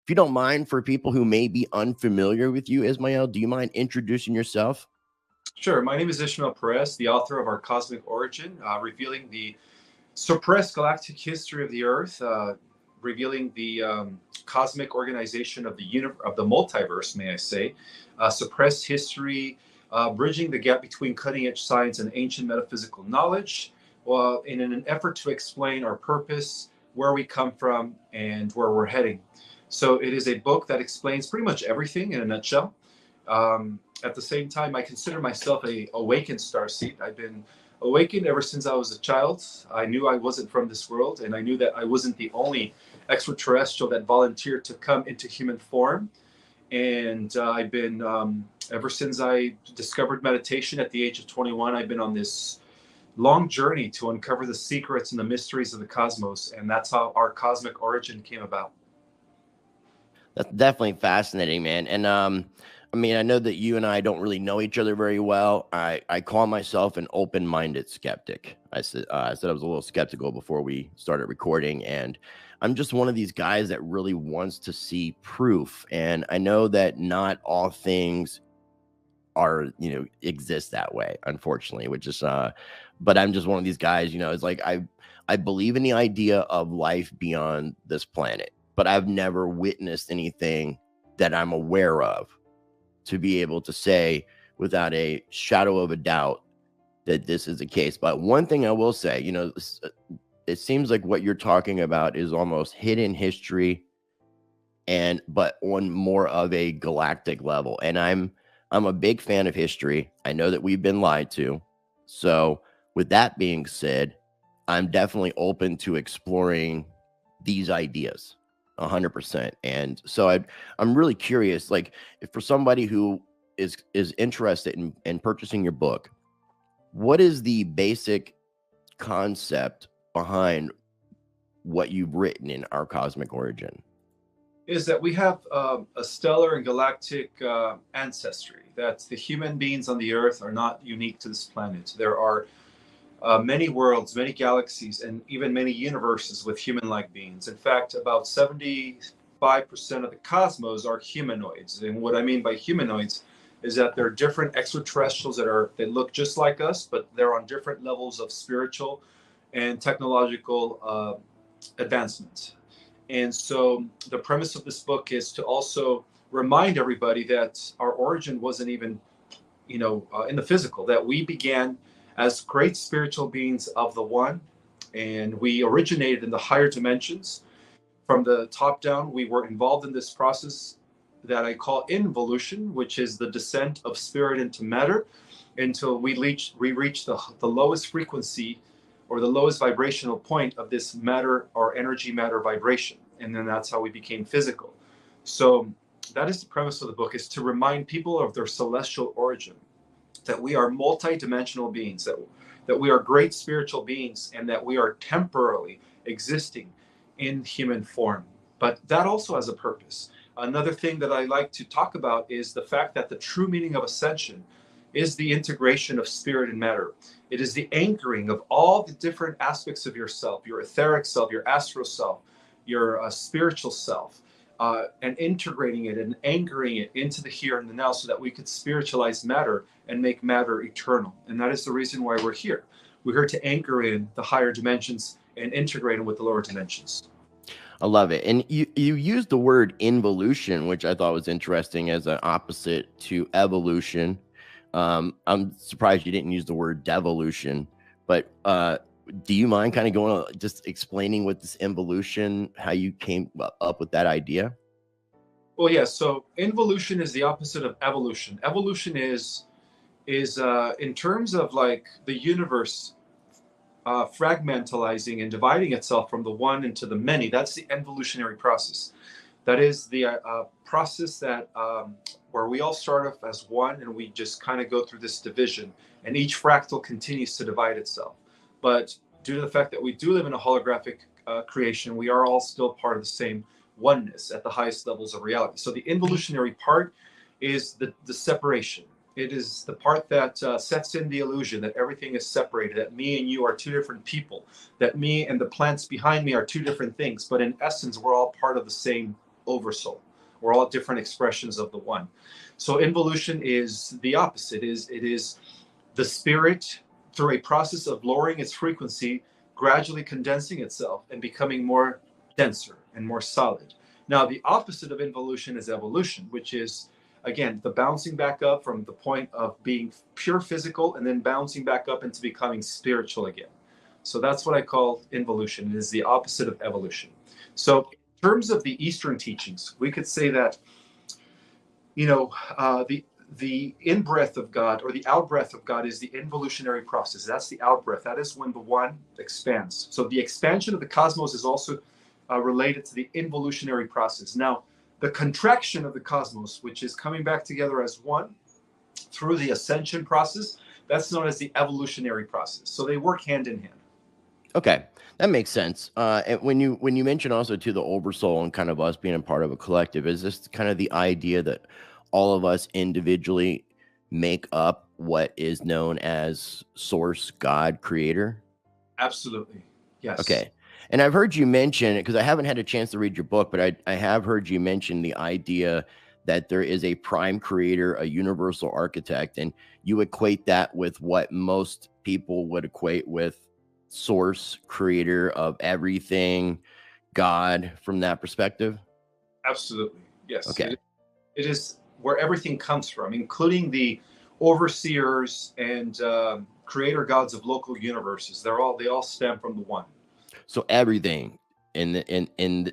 If you don't mind, for people who may be unfamiliar with you, Ismael, do you mind introducing yourself? Sure. My name is Ismael Perez, the author of Our Cosmic Origin, revealing the suppressed galactic history of the Earth, revealing the cosmic organization of the multiverse, may I say, suppressed history, bridging the gap between cutting-edge science and ancient metaphysical knowledge, well, in an effort to explain our purpose, where we come from, and where we're heading. So it is a book that explains pretty much everything in a nutshell. At the same time, I consider myself a awakened starseed. I've been awakened ever since I was a child. I knew I wasn't from this world, and I knew that I wasn't the only extraterrestrial that volunteered to come into human form. And I've been, ever since I discovered meditation at the age of 21, I've been on this long journey to uncover the secrets and the mysteries of the cosmos. And that's how our cosmic origin came about. That's definitely fascinating, man. And I mean, I know that you and I don't really know each other very well. I call myself an open-minded skeptic. I said I was a little skeptical before we started recording, and I'm just one of these guys that really wants to see proof. And I know that not all things are, exist that way, unfortunately, which is but I'm just one of these guys, it's like I believe in the idea of life beyond this planet, but I've never witnessed anything that I'm aware of to be able to say without a shadow of a doubt that this is the case. But one thing I will say, it seems like what you're talking about is almost hidden history, but on more of a galactic level. And I'm a big fan of history. I know that we've been lied to. So with that being said, I'm definitely open to exploring these ideas 100%. And so I'm really curious, like, if for somebody who is interested in purchasing your book, what is the basic concept behind what you've written in Our Cosmic Origin? Is that we have a stellar and galactic ancestry, that the human beings on the Earth are not unique to this planet. There are many worlds, many galaxies, and even many universes with human-like beings. In fact, about 75% of the cosmos are humanoids. And what I mean by humanoids is that they're different extraterrestrials that look just like us, but they're on different levels of spiritual and technological advancement. And so the premise of this book is to also remind everybody that our origin wasn't even, in the physical, that we began as great spiritual beings of the One, and we originated in the higher dimensions. From the top down, we were involved in this process that I call involution, which is the descent of spirit into matter, until we reach the lowest frequency or the lowest vibrational point of this matter or energy matter vibration. And then that's how we became physical. So that is the premise of the book, is to remind people of their celestial origin, that we are multi-dimensional beings, that we are great spiritual beings, and that we are temporarily existing in human form. But that also has a purpose. Another thing that I like to talk about is the fact that the true meaning of ascension is the integration of spirit and matter. It is the anchoring of all the different aspects of yourself, your etheric self, your astral self, your spiritual self, and integrating it and anchoring it into the here and the now, so that we could spiritualize matter and make matter eternal. And that is the reason why we're here. We're here to anchor in the higher dimensions and integrate them with the lower dimensions. I love it. And you used the word involution, which I thought was interesting, as an opposite to evolution. I'm surprised you didn't use the word devolution, but do you mind kind of going just explaining what this involution, how you came up with that idea? Well, yeah. So involution is the opposite of evolution. Evolution is in terms of like the universe fragmentalizing and dividing itself from the one into the many. That's the evolutionary process. That is the process that where we all start off as one, and we just kind of go through this division, and each fractal continues to divide itself. But due to the fact that we do live in a holographic creation, we are all still part of the same oneness at the highest levels of reality. So the involutionary part is the separation. It is the part that sets in the illusion that everything is separated, that me and you are two different people, that me and the plants behind me are two different things. But in essence, we're all part of the same oversoul. We're all different expressions of the one. So involution is the opposite. It is the spirit, through a process of lowering its frequency, gradually condensing itself and becoming more denser and more solid. Now, the opposite of involution is evolution, which is, again, the bouncing back up from the point of being pure physical and then bouncing back up into becoming spiritual again. So that's what I call involution. It is the opposite of evolution. So in terms of the Eastern teachings, we could say that, the in-breath of God or the out-breath of God is the involutionary process. That's the out-breath. That is when the one expands. So the expansion of the cosmos is also related to the involutionary process. Now, the contraction of the cosmos, which is coming back together as one through the ascension process, that's known as the evolutionary process. So they work hand in hand. Okay, that makes sense. And when you mention also to the oversoul and kind of us being a part of a collective, is this kind of the idea that all of us individually make up what is known as source, God, creator? Absolutely. Yes. Okay. And I've heard you mention it because I haven't had a chance to read your book, but I have heard you mention the idea that there is a prime creator, a universal architect, and you equate that with what most people would equate with source, creator of everything, God, from that perspective. Absolutely. Yes. Okay. It is where everything comes from, including the overseers and creator gods of local universes. They all stem from the one. So everything in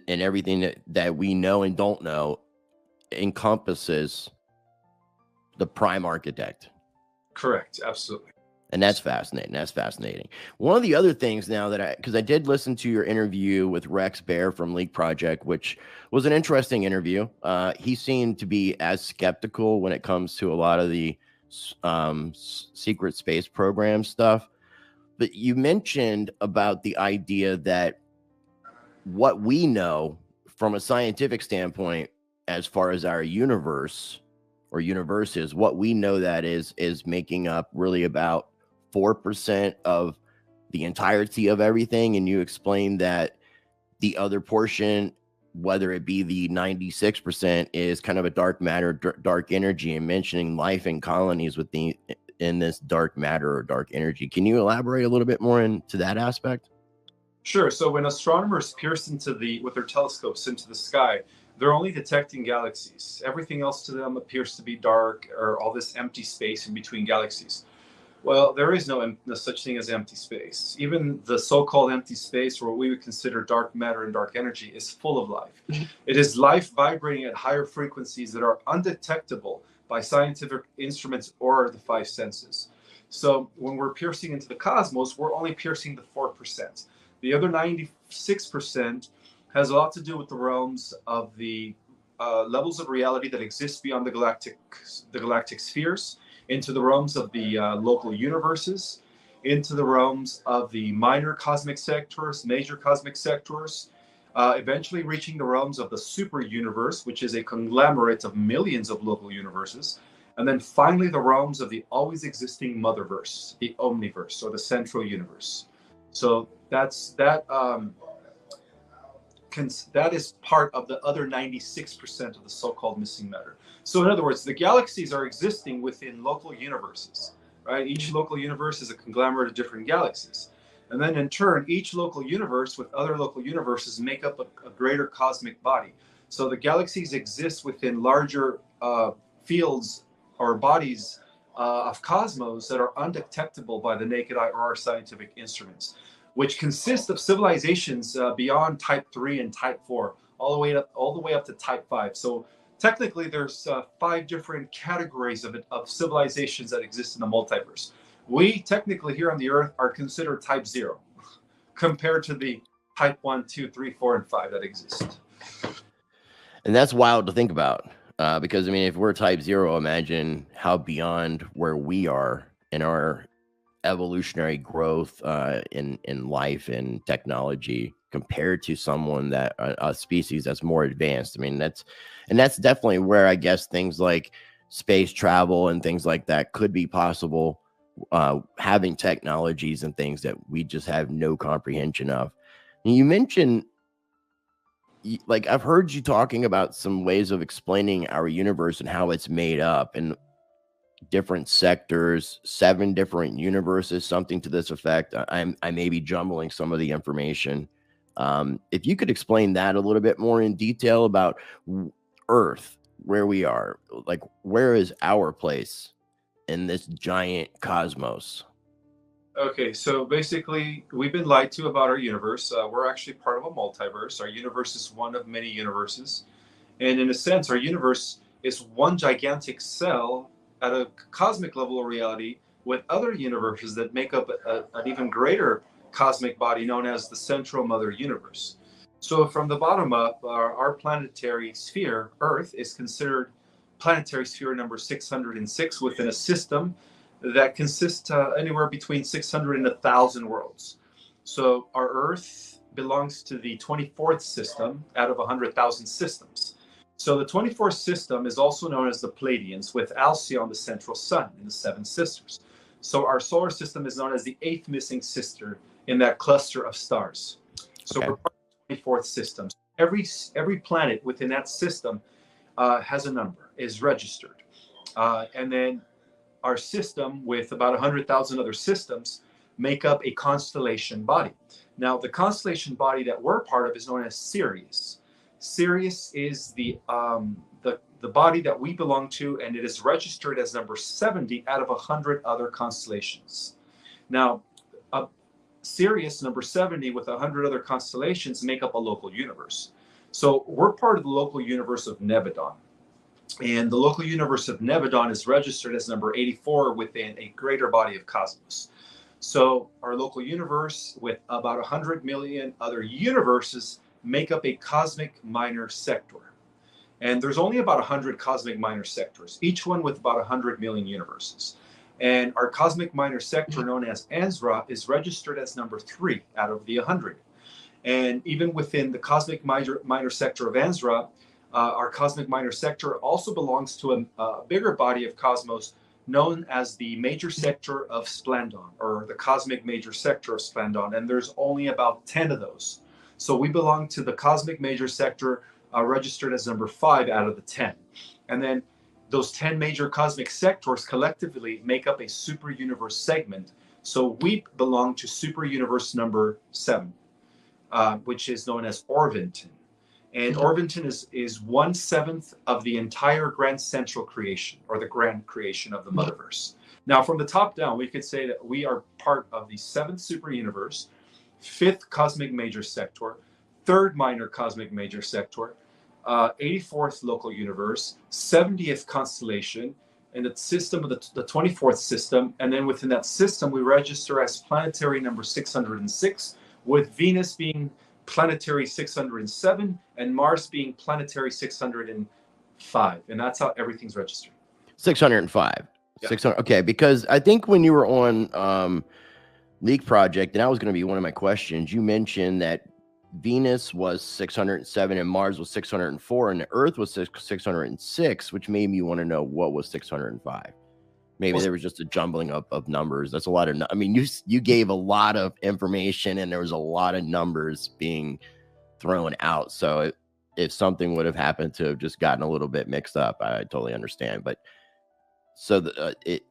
everything that we know and don't know encompasses the prime architect. Correct. Absolutely. And that's fascinating. That's fascinating. One of the other things now that because I did listen to your interview with Rex Bear from Leak Project, which was an interesting interview. He seemed to be as skeptical when it comes to a lot of the secret space program stuff. But you mentioned about the idea that what we know from a scientific standpoint, as far as our universe or universes, what we know that is making up really about 4% of the entirety of everything. And you explained that the other portion, whether it be the 96%, is kind of a dark matter, dark energy, and mentioning life in colonies in this dark matter or dark energy. Can you elaborate a little bit more into that aspect? Sure. So when astronomers pierce with their telescopes into the sky, they're only detecting galaxies. Everything else to them appears to be dark or all this empty space in between galaxies. Well, there is no such thing as empty space. Even the so-called empty space, or what we would consider dark matter and dark energy, is full of life. It is life vibrating at higher frequencies that are undetectable by scientific instruments or the five senses. So when we're piercing into the cosmos, we're only piercing the 4%. The other 96% has a lot to do with the realms of the levels of reality that exist beyond the galactic spheres, into the realms of the local universes, into the realms of the minor cosmic sectors, major cosmic sectors, eventually reaching the realms of the super universe, which is a conglomerate of millions of local universes, and then finally the realms of the always existing motherverse, the omniverse, or the central universe. So that is part of the other 96% of the so-called missing matter. So in other words, the galaxies are existing within local universes, right? Each local universe is a conglomerate of different galaxies. And then in turn, each local universe with other local universes make up a greater cosmic body. So the galaxies exist within larger fields or bodies of cosmos that are undetectable by the naked eye or our scientific instruments, which consist of civilizations beyond type 3 and type 4, all the way up to type 5. So technically, there's 5 different categories of civilizations that exist in the multiverse. We technically here on the Earth are considered type 0 compared to the type 1, 2, 3, 4, and 5 that exist. And that's wild to think about because, I mean, if we're type 0, imagine how beyond where we are in our evolutionary growth in life and technology compared to someone that a species that's more advanced. I mean, that's definitely where I guess things like space travel and things like that could be possible, having technologies and things that we just have no comprehension of. And you mentioned like I've heard you talking about some ways of explaining our universe and how it's made up, and different sectors, 7 different universes, something to this effect. I may be jumbling some of the information. If you could explain that a little bit more in detail about Earth, where we are, like where is our place in this giant cosmos? Okay, so basically, we've been lied to about our universe. We're actually part of a multiverse. Our universe is one of many universes. And in a sense, our universe is one gigantic cell at a cosmic level of reality with other universes that make up an even greater cosmic body known as the central mother universe. So, from the bottom up, our planetary sphere, Earth, is considered planetary sphere number 606 within a system that consists anywhere between 600 and 1,000 worlds. So, our Earth belongs to the 24th system out of 100,000 systems. So the 24th system is also known as the Pleiadians, with Alcyone, the central sun, and the 7 sisters. So our solar system is known as the 8th missing sister in that cluster of stars. So we're part of the 24th system. Every planet within that system has a number, is registered. And then our system, with about 100,000 other systems, make up a constellation body. Now, the constellation body that we're part of is known as Sirius. Sirius is the body that we belong to, and it is registered as number 70 out of 100 other constellations. Now, Sirius, number 70, with 100 other constellations, make up a local universe. So we're part of the local universe of Nebadon. And the local universe of Nebadon is registered as number 84 within a greater body of cosmos. So our local universe, with about 100 million other universes, make up a cosmic minor sector. And there's only about 100 cosmic minor sectors, each one with about 100 million universes. And our cosmic minor sector, known as Ansra, is registered as number 3 out of the 100. And even within the cosmic minor sector of Ansra, our cosmic minor sector also belongs to a bigger body of cosmos known as the major sector of Splandon, or the cosmic major sector of Splandon. And there's only about 10 of those. So we belong to the cosmic major sector, registered as number 5 out of the 10. And then those 10 major cosmic sectors collectively make up a super universe segment. So we belong to super universe number 7, which is known as Orvonton. And Orvonton is 1/7 of the entire grand central creation, or the grand creation of the Motherverse. Now, from the top down, we could say that we are part of the 7th super universe, 5th cosmic major sector, 3rd minor cosmic major sector, 84th local universe, 70th constellation, and the system of the 24th system. And then within that system, we register as planetary number 606, with Venus being planetary 607 and Mars being planetary 605. And that's how everything's registered. 605. Yeah. 600. Okay, because I think when you were on Leak Project, and that was going to be one of my questions, you mentioned that Venus was 607 and Mars was 604 and the Earth was 606, which made me want to know what was 605. Maybe there was just a jumbling of numbers. That's a lot of, I mean, you gave a lot of information and there was a lot of numbers being thrown out. So if something would have happened to have just gotten a little bit mixed up, I totally understand. But so it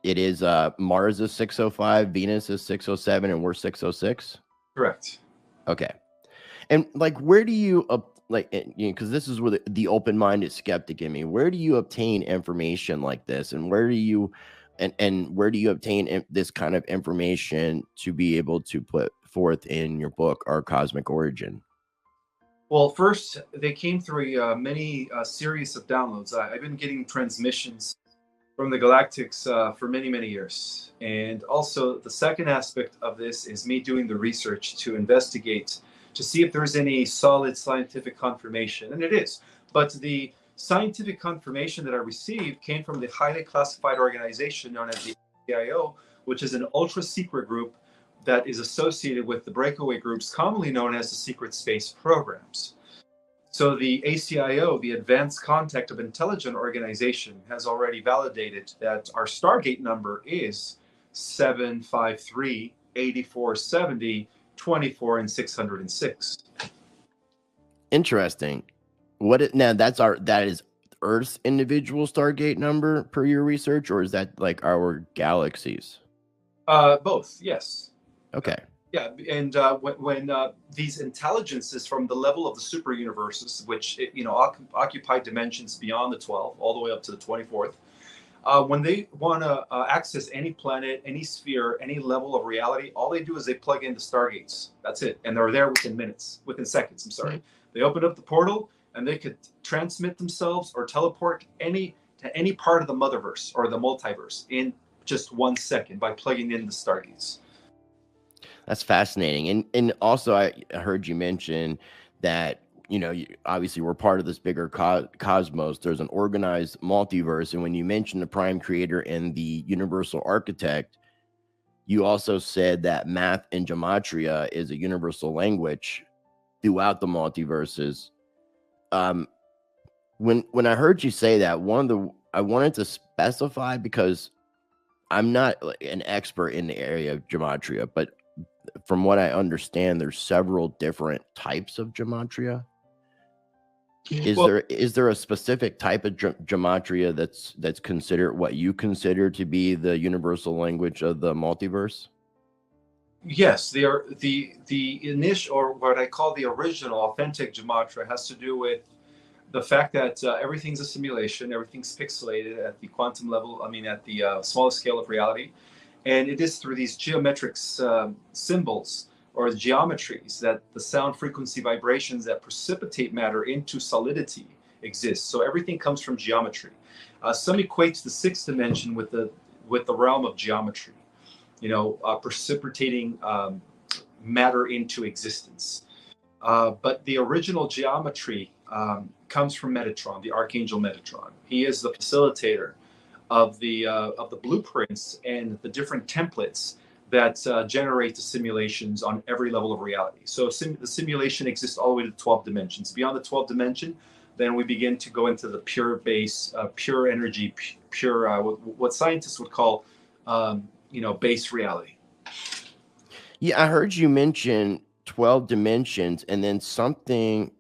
is Mars is 605, Venus is 607, and we're 606. Correct. Okay. And like, where do you because this is where the open-minded skeptic in me, where do you obtain information like this, and where do you where do you obtain this kind of information to be able to put forth in your book, Our Cosmic Origin? Well, first, they came through many series of downloads. I've been getting transmissions from the galactics for many, many years. And also, the second aspect of this is me doing the research to investigate, to see if there's any solid scientific confirmation. And it is. But the scientific confirmation that I received came from the highly classified organization known as the ACIO, which is an ultra-secret group that is associated with the breakaway groups commonly known as the secret space programs. So the ACIO, the Advanced Contact of Intelligent Organization, has already validated that our Stargate number is 753 8470 24 and 606. Interesting. Now that is Earth's individual Stargate number per your research, or is that like our galaxies? Both, yes. Okay. Yeah, and when these intelligences from the level of the super universes, which occupy dimensions beyond the 12, all the way up to the 24th, when they want to access any planet, any sphere, any level of reality, all they do is they plug into Stargates. That's it, and they're there within seconds. I'm sorry. They open up the portal, and they could transmit themselves or teleport to any part of the motherverse or the multiverse in just 1 second by plugging in the Stargates. That's fascinating. And also I heard you mention that, obviously we're part of this bigger cosmos. There's an organized multiverse. And when you mentioned the prime creator and the universal architect, you also said that math and gematria is a universal language throughout the multiverses. When I heard you say that, I wanted to specify, because I'm not an expert in the area of gematria, but from what I understand, there's several different types of gematria. Is there a specific type of gematria that's considered what you consider to be the universal language of the multiverse? Yes, they are the initial, or what I call the original authentic gematria, has to do with the fact that everything's a simulation, everything's pixelated at the quantum level. I mean, at the smallest scale of reality. And it is through these geometric symbols or geometries that the sound frequency vibrations that precipitate matter into solidity exist. So everything comes from geometry. Some equates the sixth dimension with the realm of geometry, precipitating matter into existence. But the original geometry comes from Metatron, the Archangel Metatron. He is the facilitator of the blueprints and the different templates that generate the simulations on every level of reality. So the simulation exists all the way to the 12 dimensions. Beyond the 12th dimension, then we begin to go into the pure base, pure energy, pure what scientists would call, base reality. Yeah, I heard you mention 12 dimensions, and then something,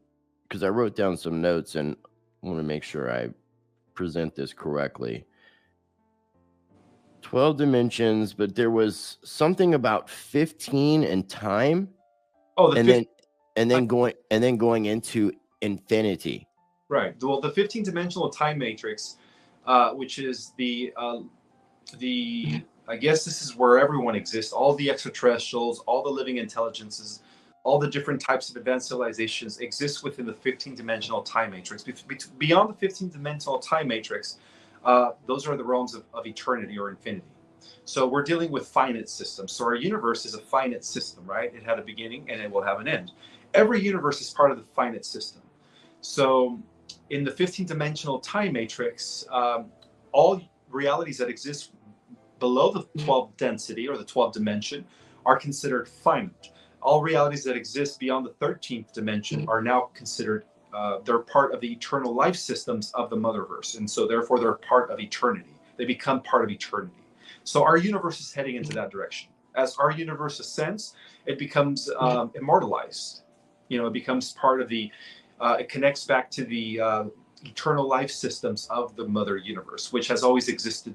because I wrote down some notes and I want to make sure I present this correctly. 12 dimensions, but there was something about 15 and time. Oh, and then going into infinity. Right. Well, the 15-dimensional time matrix, which is the I guess this is where everyone exists. All the extraterrestrials, all the living intelligences, all the different types of advanced civilizations exist within the 15-dimensional time matrix. Beyond the 15-dimensional time matrix, those are the realms of eternity or infinity. So we're dealing with finite systems. So our universe is a finite system, right? It had a beginning and it will have an end. Every universe is part of the finite system. So in the 15-dimensional time matrix, all realities that exist below the 12th density or the 12th dimension are considered finite. All realities that exist beyond the 13th dimension are now considered, they're part of the eternal life systems of the motherverse. And so therefore they're part of eternity. They become part of eternity. So our universe is heading into that direction. As our universe ascends, it becomes immortalized. It becomes part of the, it connects back to the eternal life systems of the mother universe, which has always existed,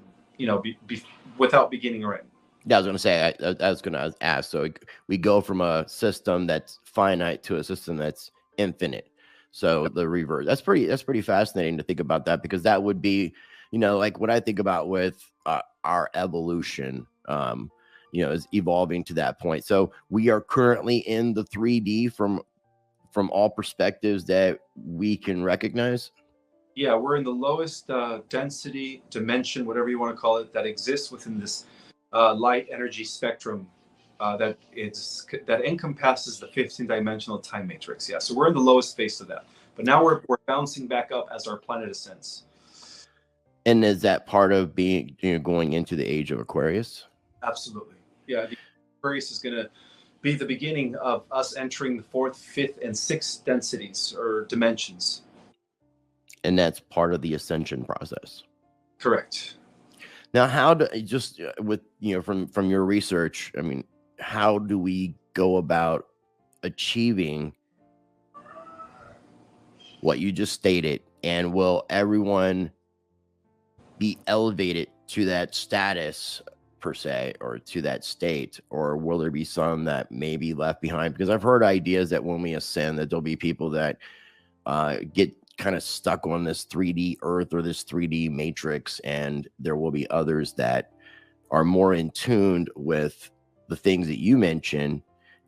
without beginning or end. Yeah, I was going to say, I was going to ask. So we go from a system that's finite to a system that's infinite. So the reverse. That's pretty fascinating to think about that, because that would be, like what I think about with our evolution, is evolving to that point. So we are currently in the 3D from all perspectives that we can recognize. Yeah, we're in the lowest density dimension, whatever you want to call it, that exists within this light energy spectrum that encompasses the 15-dimensional time matrix. Yeah, so we're in the lowest phase of that. But now we're bouncing back up as our planet ascends. And is that part of being, going into the age of Aquarius? Absolutely. Yeah, the Aquarius is going to be the beginning of us entering the 4th, 5th, and 6th densities or dimensions. And that's part of the ascension process. Correct. Now, how do, just with, from your research, I mean, how do we go about achieving what you just stated, and will everyone be elevated to that status per se, or to that state, or will there be some that may be left behind? Because I've heard ideas that when we ascend, that there'll be people that get kind of stuck on this 3D earth or this 3D matrix, and there will be others that are more in tune with the things that you mentioned,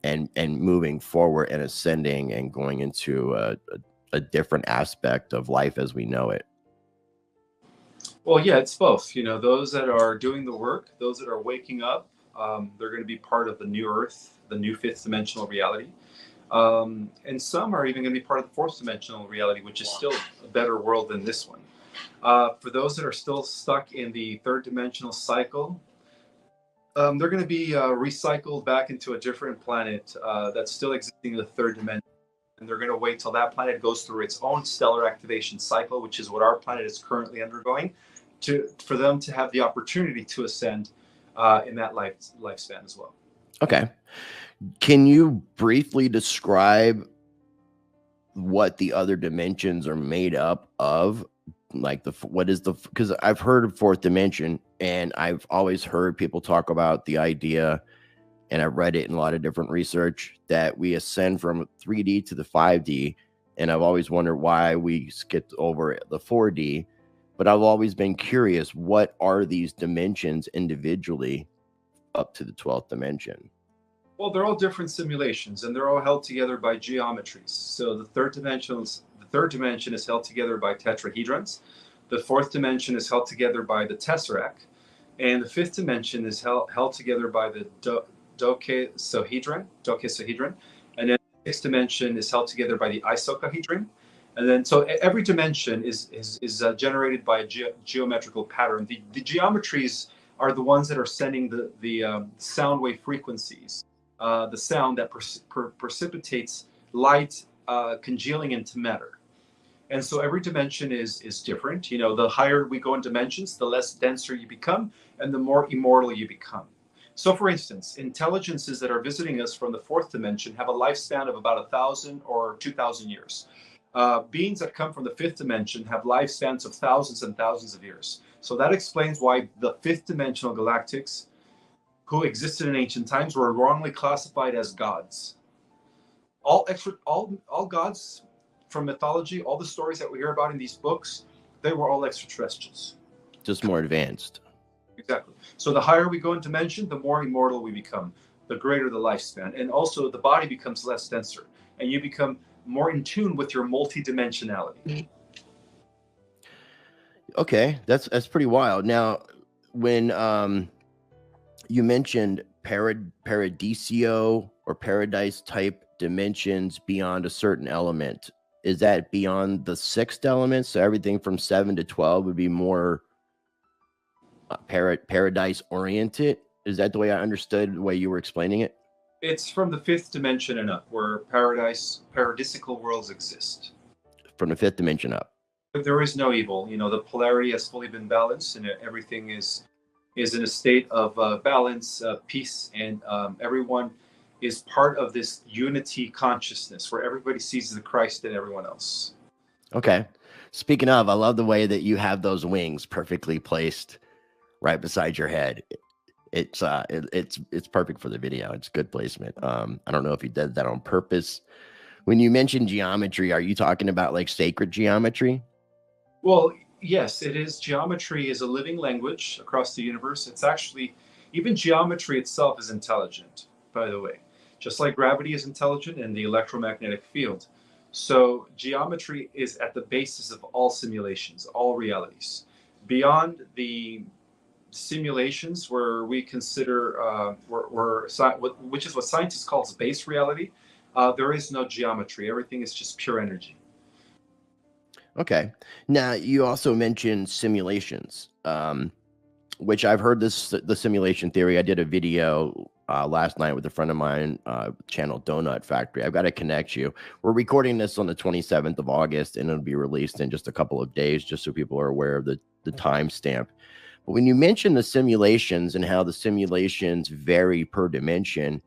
and moving forward and ascending and going into a different aspect of life as we know it. Well, yeah, it's both. You know, those that are doing the work, those that are waking up, they're going to be part of the new earth, the new fifth dimensional reality. And some are even going to be part of the fourth dimensional reality, which is still a better world than this one. For those that are still stuck in the third dimensional cycle, they're going to be recycled back into a different planet that's still existing in the third dimension. And they're going to wait till that planet goes through its own stellar activation cycle, which is what our planet is currently undergoing, for them to have the opportunity to ascend in that lifespan as well. Okay. Can you briefly describe what the other dimensions are made up of? Like because I've heard of fourth dimension, and I've always heard people talk about the idea, and I've read it in a lot of different research, that we ascend from 3D to the 5D. And I've always wondered why we skipped over the 4D, but I've always been curious, what are these dimensions individually up to the 12th dimension? Well, they're all different simulations, and they're all held together by geometries. So the third dimension is held together by tetrahedrons. The fourth dimension is held together by the tesseract, and the fifth dimension is held together by the dodecahedron, and then the sixth dimension is held together by the icosahedron. And then, so every dimension is generated by a geometrical pattern. The geometries are the ones that are sending the sound wave frequencies, the sound that precipitates light congealing into matter. And so every dimension is different. You know, the higher we go in dimensions, the less denser you become, and the more immortal you become. So, for instance, intelligences that are visiting us from the fourth dimension have a lifespan of about 1,000 or 2,000 years. Beings that come from the fifth dimension have lifespans of thousands and thousands of years. So that explains why the fifth dimensional galactics, who existed in ancient times, were wrongly classified as gods. All gods from mythology, all the stories that we hear about in these books, they were all extraterrestrials. Just more advanced. Exactly. So the higher we go in dimension, the more immortal we become, the greater the lifespan. And also the body becomes less denser, and you become more in tune with your multidimensionality. Okay, that's pretty wild. Now, when you mentioned paradiso or paradise type dimensions beyond a certain element, is that beyond the sixth element? So everything from 7 to 12 would be more paradise oriented? Is that the way I understood the way you were explaining it? It's from the fifth dimension and up, where paradisical worlds exist. From the fifth dimension up. But there is no evil. You know, the polarity has fully been balanced, and everything is in a state of balance, peace, and everyone is part of this unity consciousness where everybody sees the Christ in everyone else. Okay. Speaking of, I love the way that you have those wings perfectly placed right beside your head. It's perfect for the video. It's good placement. I don't know if you did that on purpose. When you mention geometry, are you talking about like sacred geometry? Well, yes, it is. Geometry is a living language across the universe. It's actually, even geometry itself is intelligent, by the way, just like gravity is intelligent and the electromagnetic field. So geometry is at the basis of all simulations, all realities. Beyond the simulations where we consider, which is what scientists call base reality, there is no geometry. Everything is just pure energy. Okay. Now, you also mentioned simulations, which I've heard the simulation theory. I did a video last night with a friend of mine, channel Donut Factory. I've got to connect you. We're recording this on the 27th of August, and it'll be released in just a couple of days, just so people are aware of the timestamp. But when you mention the simulations and how the simulations vary per dimension,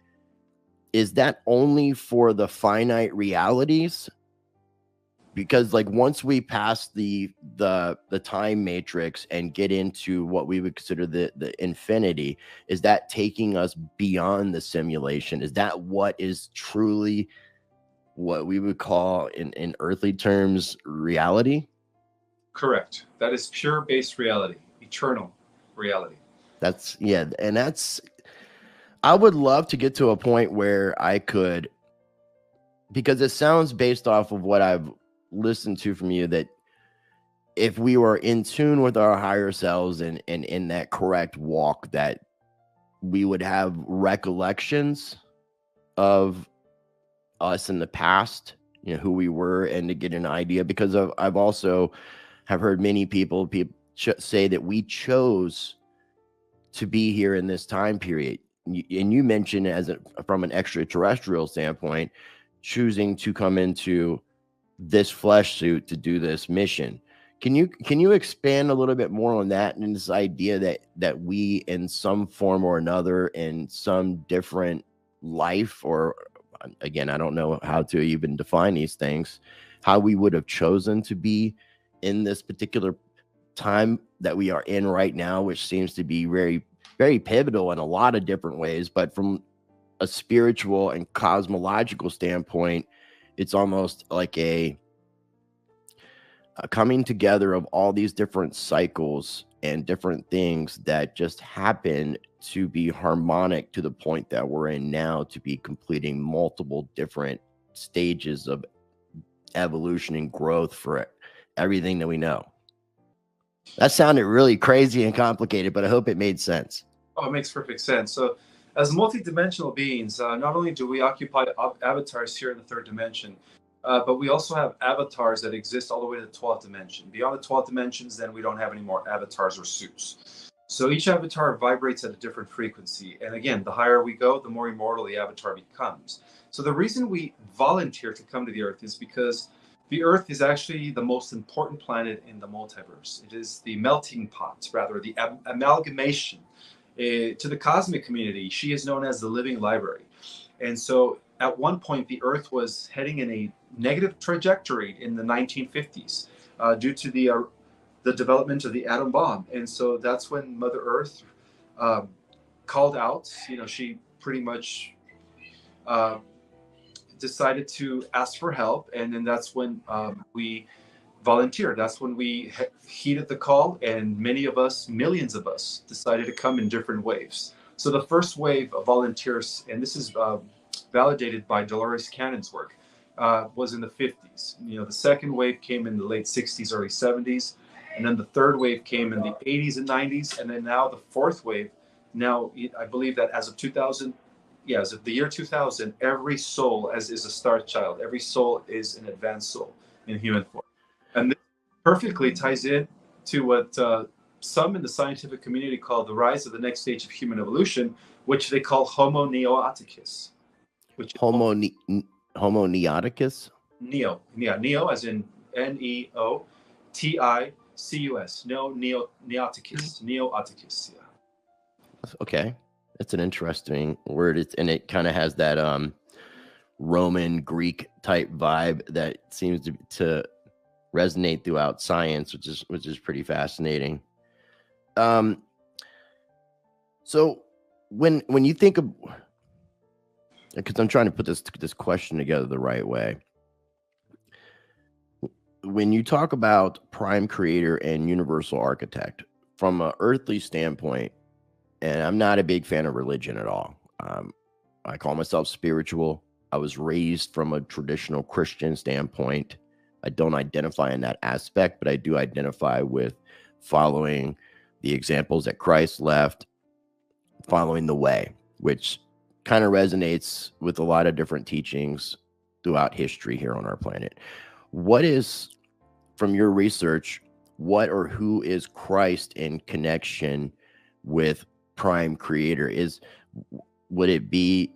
is that only for the finite realities? because like once we pass the time matrix and get into what we would consider the infinity, is that taking us beyond the simulation? Is that what is truly what we would call in earthly terms reality? Correct. That is pure base reality, eternal reality. That's, yeah, and that's, I would love to get to a point where I could, because it sounds based off of what I've listened to from you, that if we were in tune with our higher selves and in that correct walk, that we would have recollections of us in the past, you know, who we were, and to get an idea, because I've also have heard many people say that we chose to be here in this time period. And you mentioned from an extraterrestrial standpoint, choosing to come into this flesh suit to do this mission. Can you expand a little bit more on that, and this idea that we, in some form or another, in some different life, or again, I don't know how to even define these things, how we would have chosen to be in this particular time that we are in right now, which seems to be very, very pivotal in a lot of different ways. But from a spiritual and cosmological standpoint, it's almost like a coming together of all these different cycles and different things that just happen to be harmonic to the point that we're in now, to be completing multiple different stages of evolution and growth for everything that we know. That sounded really crazy and complicated, but I hope it made sense. Oh, it makes perfect sense. So, as multidimensional beings, not only do we occupy avatars here in the third dimension, but we also have avatars that exist all the way to the 12th dimension. Beyond the 12th dimensions, then we don't have any more avatars or suits. So each avatar vibrates at a different frequency. And again, the higher we go, the more immortal the avatar becomes. So the reason we volunteer to come to the Earth is because the Earth is actually the most important planet in the multiverse. It is the melting pot, rather, the amalgamation to the cosmic community. She is known as the living library. And so at one point, the Earth was heading in a negative trajectory in the 1950s due to the development of the atom bomb. And so that's when Mother Earth called out. You know, she pretty much decided to ask for help. And then that's when we volunteered. That's when we heeded the call. And many of us, millions of us, decided to come in different waves. So the first wave of volunteers, and this is validated by Dolores Cannon's work, was in the 50s. You know, the second wave came in the late 60s, early 70s. And then the third wave came in the 80s and 90s. And then now the fourth wave, now I believe that as of 2000, as of the year 2000, every soul is a star child. Every soul is an advanced soul in human form. And this perfectly ties in to what some in the scientific community call the rise of the next stage of human evolution, which they call Homo neoticus. Homo neoticus? Neo as in Neoticus. Neoticus. Neoticus. Yeah. Okay, that's an interesting word. And it kind of has that Roman Greek type vibe that seems to resonate throughout science, which is pretty fascinating. So when you think of, because I'm trying to put this question together the right way, when you talk about prime creator and universal architect from an earthly standpoint, and I'm not a big fan of religion at all. I call myself spiritual. I was raised from a traditional Christian standpoint. I don't identify in that aspect, but I do identify with following the examples that Christ left, following the way, which kind of resonates with a lot of different teachings throughout history here on our planet. What is, from your research, what or who is Christ in connection with prime creator? Would it be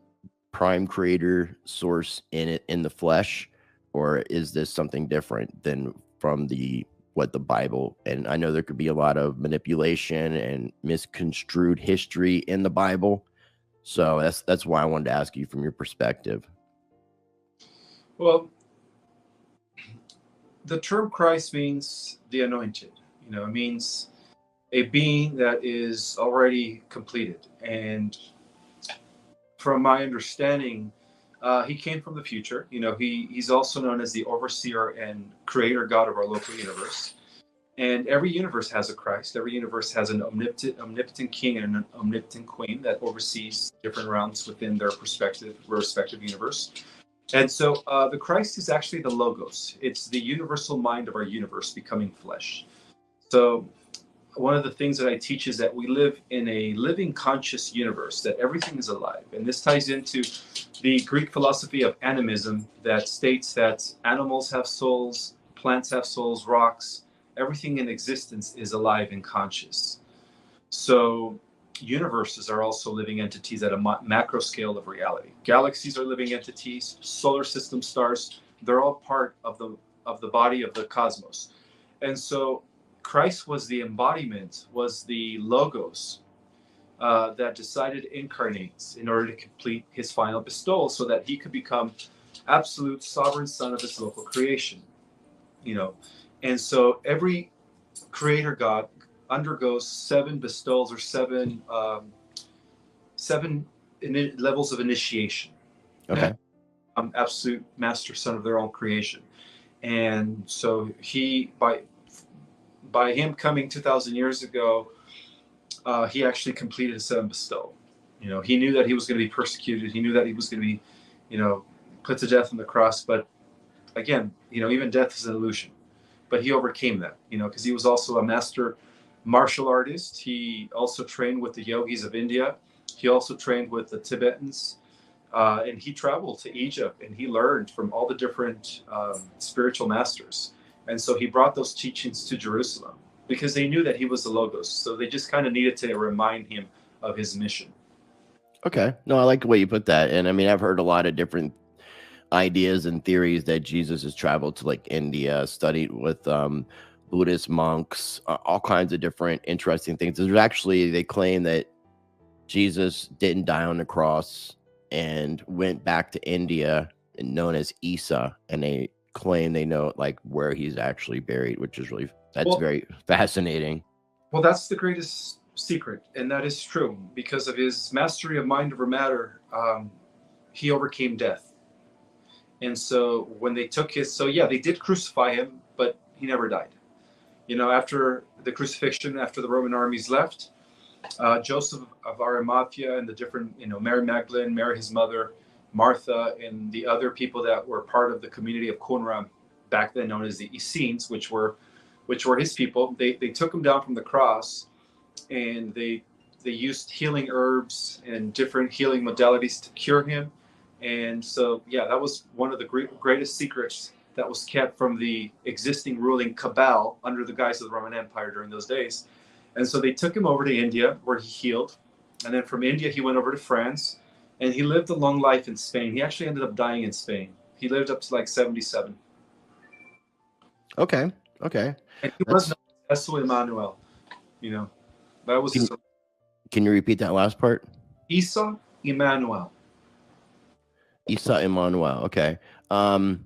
prime creator source in the flesh, or is this something different than from what the Bible? And I know there could be a lot of manipulation and misconstrued history in the Bible, so that's why I wanted to ask you from your perspective. Well, the term Christ means the anointed. It means a being that is already completed. And from my understanding, he came from the future. He's also known as the overseer and creator God of our local universe. And every universe has a Christ. Every universe has an omnipotent king and an omnipotent queen that oversees different realms within their respective universe. And so the Christ is actually the Logos. It's the universal mind of our universe becoming flesh. So one of the things that I teach is that we live in a living conscious universe, that everything is alive. And this ties into the Greek philosophy of animism that states that animals have souls, plants have souls, rocks, everything in existence is alive and conscious. So universes are also living entities at a macro scale of reality. Galaxies are living entities, solar system stars, they're all part of the body of the cosmos. And so Christ was the embodiment, was the logos that decided to incarnate in order to complete his final bestowal so that he could become absolute sovereign son of his local creation. And so every creator God undergoes 7 bestowals or seven levels of initiation. Okay. Absolute master son of their own creation. And so he, by him coming 2,000 years ago, he actually completed a 7 bestowal. He knew that he was going to be persecuted. He knew that he was going to be, put to death on the cross. But again, even death is an illusion. But he overcame that, because he was also a master martial artist. He also trained with the yogis of India. He also trained with the Tibetans. And he traveled to Egypt and he learned from all the different spiritual masters. And so he brought those teachings to Jerusalem because they knew that he was the Logos. So they just kind of needed to remind him of his mission. Okay. No, I like the way you put that. And I mean, I've heard a lot of different ideas and theories that Jesus has traveled to like India, studied with Buddhist monks, all kinds of different interesting things. There's actually, they claim that Jesus didn't die on the cross and went back to India, known as Isa, and they claim they know like where he's actually buried, which is really, that's very fascinating. Well, that's the greatest secret, and that is true because of his mastery of mind over matter. He overcame death. And so when they took they did crucify him, but he never died. After the crucifixion, after the Roman armies left, Joseph of Arimathea and the different, Mary Magdalene, Mary his mother, Martha, and the other people that were part of the community of Qumran, back then known as the Essenes, which were his people. They took him down from the cross, and they used healing herbs and different healing modalities to cure him. And so, that was one of the greatest secrets that was kept from the existing ruling cabal under the guise of the Roman Empire during those days. And so they took him over to India, where he healed. And then from India, he went over to France, and he lived a long life in Spain. He actually ended up dying in Spain. He lived up to like 77. Okay. And he was known as Ismael Emmanuel. That was his. Can you repeat that last part? Isa Emmanuel. Isa Emmanuel. Okay. I'll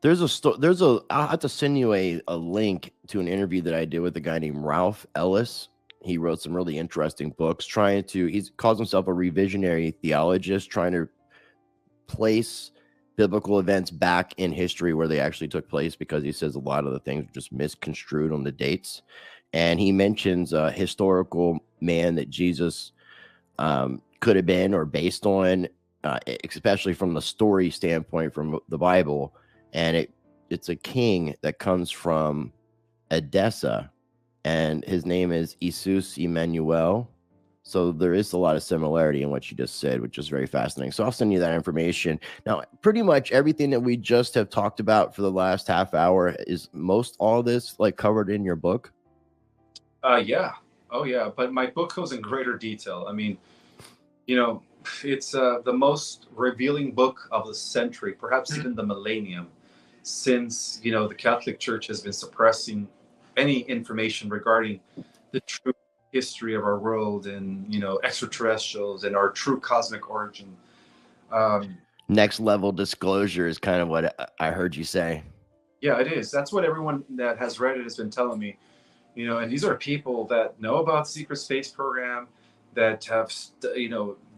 have to send you a link to an interview that I did with a guy named Ralph Ellis. He wrote some really interesting books he calls himself a revisionary theologist, trying to place biblical events back in history where they actually took place, because he says a lot of the things are just misconstrued on the dates. And he mentions a historical man that Jesus could have been, or based on, especially from the story standpoint from the Bible. And it's a king that comes from Edessa, and his name is Jesus Emmanuel. So there is a lot of similarity in what you just said, which is very fascinating. So I'll send you that information. Now, pretty much everything that we just have talked about for the last half hour, is all this like covered in your book? Yeah. Oh, yeah. But my book goes in greater detail. I mean, it's the most revealing book of the century, perhaps even the millennium, since, the Catholic Church has been suppressing any information regarding the true history of our world and, extraterrestrials and our true cosmic origin. Next level disclosure is kind of what I heard you say. Yeah, it is. That's what everyone that has read it has been telling me. And these are people that know about the secret space program, that have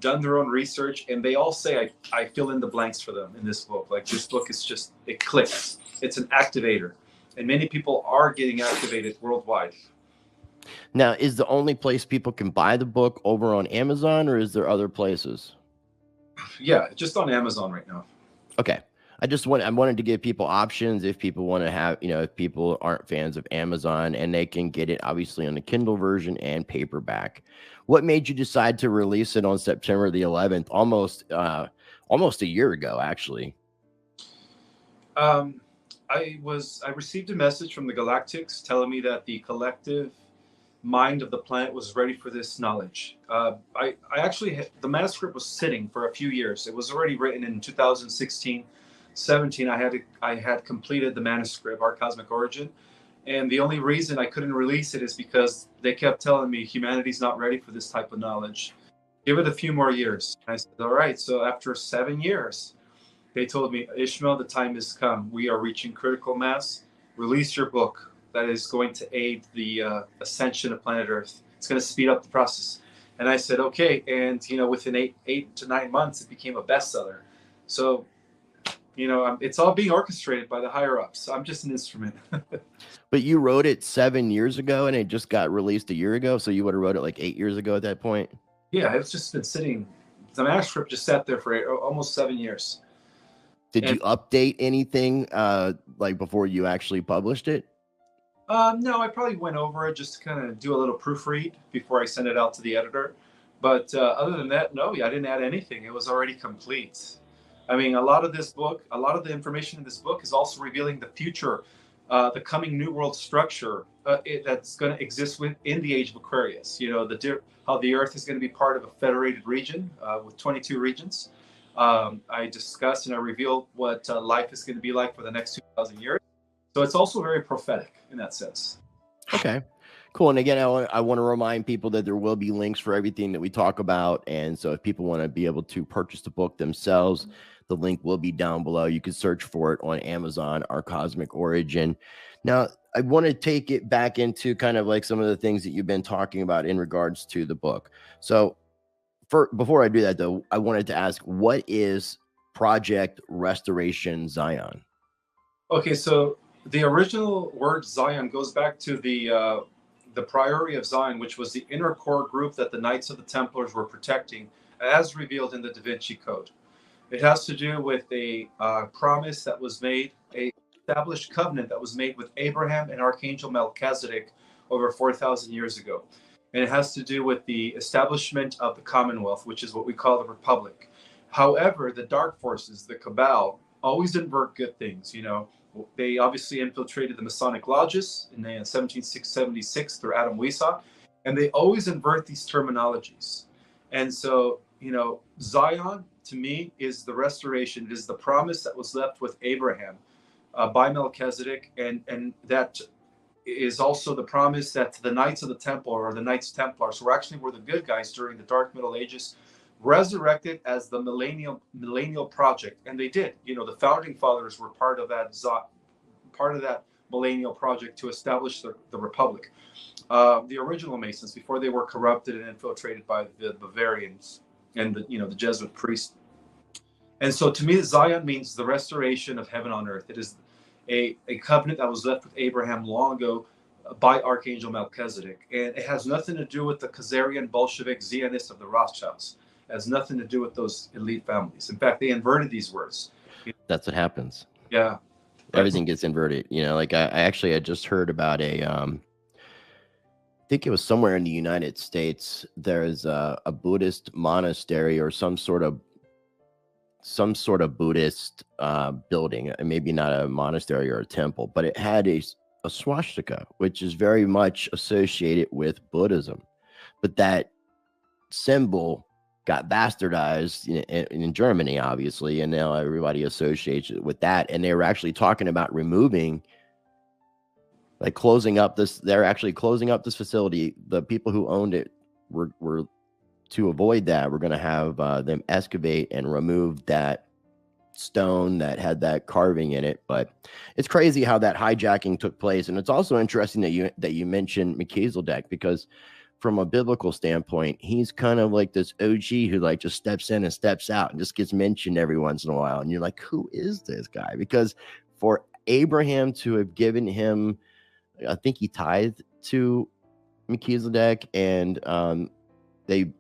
done their own research, and they all say I fill in the blanks for them in this book. Like, this book is just, it clicks. It's an activator, and many people are getting activated worldwide. Now, is the only place people can buy the book over on Amazon, or is there other places? Yeah, just on Amazon right now. Okay. I wanted to give people options if people want to have, if people aren't fans of Amazon, and they can get it obviously on the Kindle version and paperback. What made you decide to release it on September the 11th, almost a year ago, actually? I received a message from the Galactics telling me that the collective mind of the planet was ready for this knowledge. I actually, the manuscript was sitting for a few years. It was already written in 2016, 17. I had completed the manuscript, Our Cosmic Origin, and the only reason I couldn't release it is because they kept telling me humanity's not ready for this type of knowledge. Give it a few more years. And I said, all right. So after 7 years, they told me, Ishmael, the time has come. We are reaching critical mass. Release your book. That is going to aid the ascension of planet Earth. It's going to speed up the process. And I said, okay. And, within 8 to 9 months, it became a bestseller. So, it's all being orchestrated by the higher ups. I'm just an instrument. But you wrote it 7 years ago, and it just got released a year ago. So you would have wrote it like 8 years ago at that point. Yeah, it's just been sitting. The manuscript just sat there for almost 7 years. Did you update anything like before you actually published it? No, I probably went over it just to kind of do a little proofread before I sent it out to the editor. But other than that, no, I didn't add anything. It was already complete. I mean, a lot of the information in this book is also revealing the future, the coming New World structure that's going to exist within the Age of Aquarius. How the Earth is going to be part of a federated region with 22 regions. I discussed and I revealed what life is going to be like for the next 2,000 years. So it's also very prophetic in that sense. Okay, cool. And again, I want to remind people that there will be links for everything that we talk about. And so if people want to be able to purchase the book themselves, the link will be down below. You can search for it on Amazon, Our Cosmic Origin. Now, I want to take it back into kind of like some of the things that you've been talking about in regards to the book. So before I do that, though, I wanted to ask, what is Project Restoration Zion? Okay, so the original word Zion goes back to the Priory of Zion, which was the inner core group that the Knights of the Templars were protecting, as revealed in the Da Vinci Code. It has to do with a promise that was made, a established covenant that was made with Abraham and Archangel Melchizedek over 4,000 years ago. And it has to do with the establishment of the Commonwealth, which is what we call the Republic. However, the dark forces, the Cabal, always invert good things. They obviously infiltrated the Masonic lodges in 1776 through Adam Weishaupt, and they always invert these terminologies. And so, Zion, to me, is the restoration. It is the promise that was left with Abraham by Melchizedek, and that is also the promise that the Knights of the Temple, or the Knights Templars, who actually were the good guys during the Dark Middle Ages, resurrected as the millennial project. And they did. The founding fathers were part of that millennial project to establish the Republic. The original Masons, before they were corrupted and infiltrated by the Bavarians and the Jesuit priests. And so to me, Zion means the restoration of heaven on earth. It is a covenant that was left with Abraham long ago by Archangel Melchizedek. And it has nothing to do with the Khazarian Bolshevik Zionists of the Rothschilds. It has nothing to do with those elite families. In fact, they inverted these words. That's what happens. Yeah. Everything gets inverted. Like I actually had just heard about I think it was somewhere in the United States. There's a Buddhist monastery or some sort of Buddhist building, maybe not a monastery or a temple, but it had a swastika, which is very much associated with Buddhism. But that symbol got bastardized in Germany, obviously, and now everybody associates it with that. And they were actually talking about removing, like closing up this. They're actually closing up this facility. The people who owned it were to avoid that. We're going to have them excavate and remove that stone that had that carving in it. But it's crazy how that hijacking took place. And it's also interesting that you mentioned Melchizedek, because from a biblical standpoint, he's kind of like this OG who like just steps in and steps out and just gets mentioned every once in a while. And you're like, who is this guy? Because for Abraham to have given him, I think he tithed to Melchizedek, and they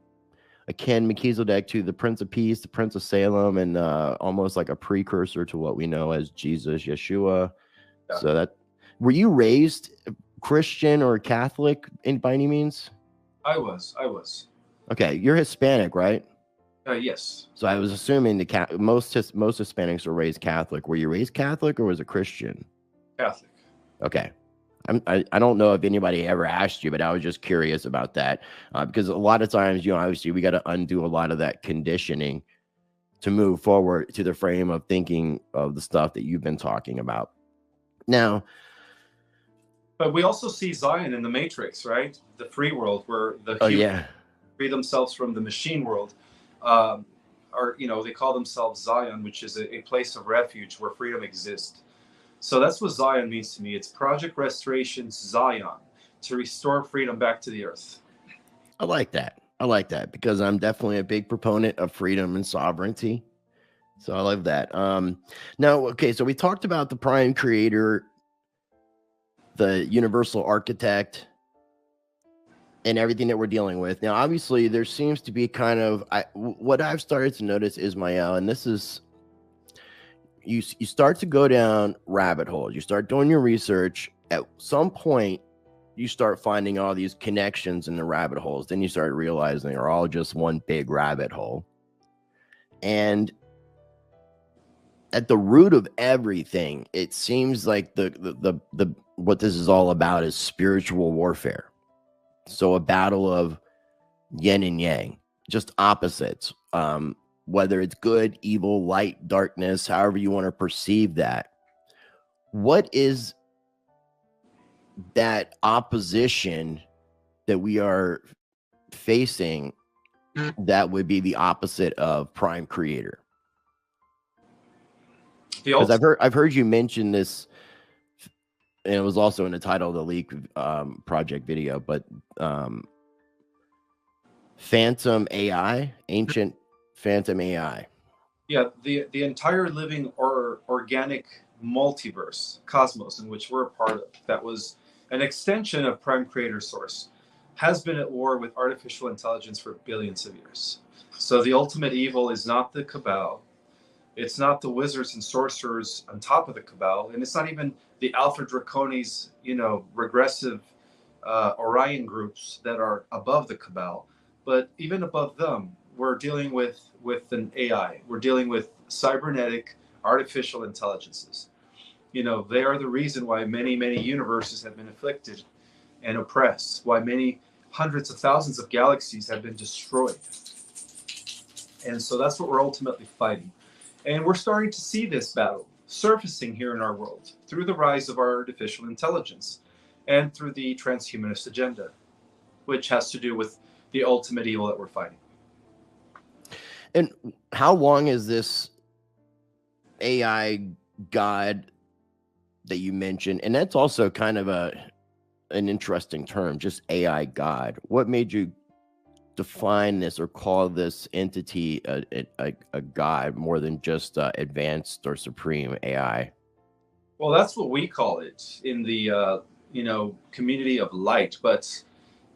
akin Melchizedek to the Prince of Peace, the Prince of Salem, and almost like a precursor to what we know as Jesus, Yeshua. Yeah. So that, were you raised Christian or Catholic by any means? I was. Okay, you're Hispanic, right? Yes. So I was assuming most Hispanics are raised Catholic. Were you raised Catholic or was it Christian? Catholic. Okay. I don't know if anybody ever asked you, but I was just curious about that, because a lot of times, you know, obviously we got to undo a lot of that conditioning to move forward to the frame of thinking of the stuff that you've been talking about. Now, but we also see Zion in the Matrix, right? The free world where the humans free themselves from the machine world. Or, you know, they call themselves Zion, which is a place of refuge where freedom exists. So that's what Zion means to me. It's Project Restoration's Zion, to restore freedom back to the earth. I like that because I'm definitely a big proponent of freedom and sovereignty. So I love that. Now, okay, so we talked about the prime creator, the universal architect, and everything that we're dealing with. Now, obviously, there seems to be kind of what I've started to notice, Ismael, and this is, you start to go down rabbit holes. You start doing your research. At some point, you start finding all these connections in the rabbit holes. Then you start realizing they're all just one big rabbit hole. And at the root of everything, it seems like the what this is all about is spiritual warfare. So a battle of yin and yang, just opposites. Whether it's good, evil, light, darkness, however you want to perceive that. What is that opposition that we are facing that would be the opposite of prime creator? Because I've heard you mention this, and it was also in the title of the Leak project video, but Phantom AI, ancient Phantom AI. Yeah, the entire living or organic multiverse, cosmos, in which we're a part of, that was an extension of prime creator source, has been at war with artificial intelligence for billions of years. So the ultimate evil is not the Cabal. It's not the wizards and sorcerers on top of the Cabal, and it's not even the Alpha Draconis, you know, regressive Orion groups that are above the Cabal. But even above them, we're dealing with an AI. We're dealing with cybernetic artificial intelligences. You know, they are the reason why many, many universes have been afflicted and oppressed, why many hundreds of thousands of galaxies have been destroyed. And so that's what we're ultimately fighting. And we're starting to see this battle surfacing here in our world through the rise of our artificial intelligence and through the transhumanist agenda, which has to do with the ultimate evil that we're fighting. And how long is this AI God that you mentioned? And that's also kind of an interesting term, just AI God. What made you define this or call this entity a God more than just advanced or supreme AI? Well, that's what we call it in the community of light. But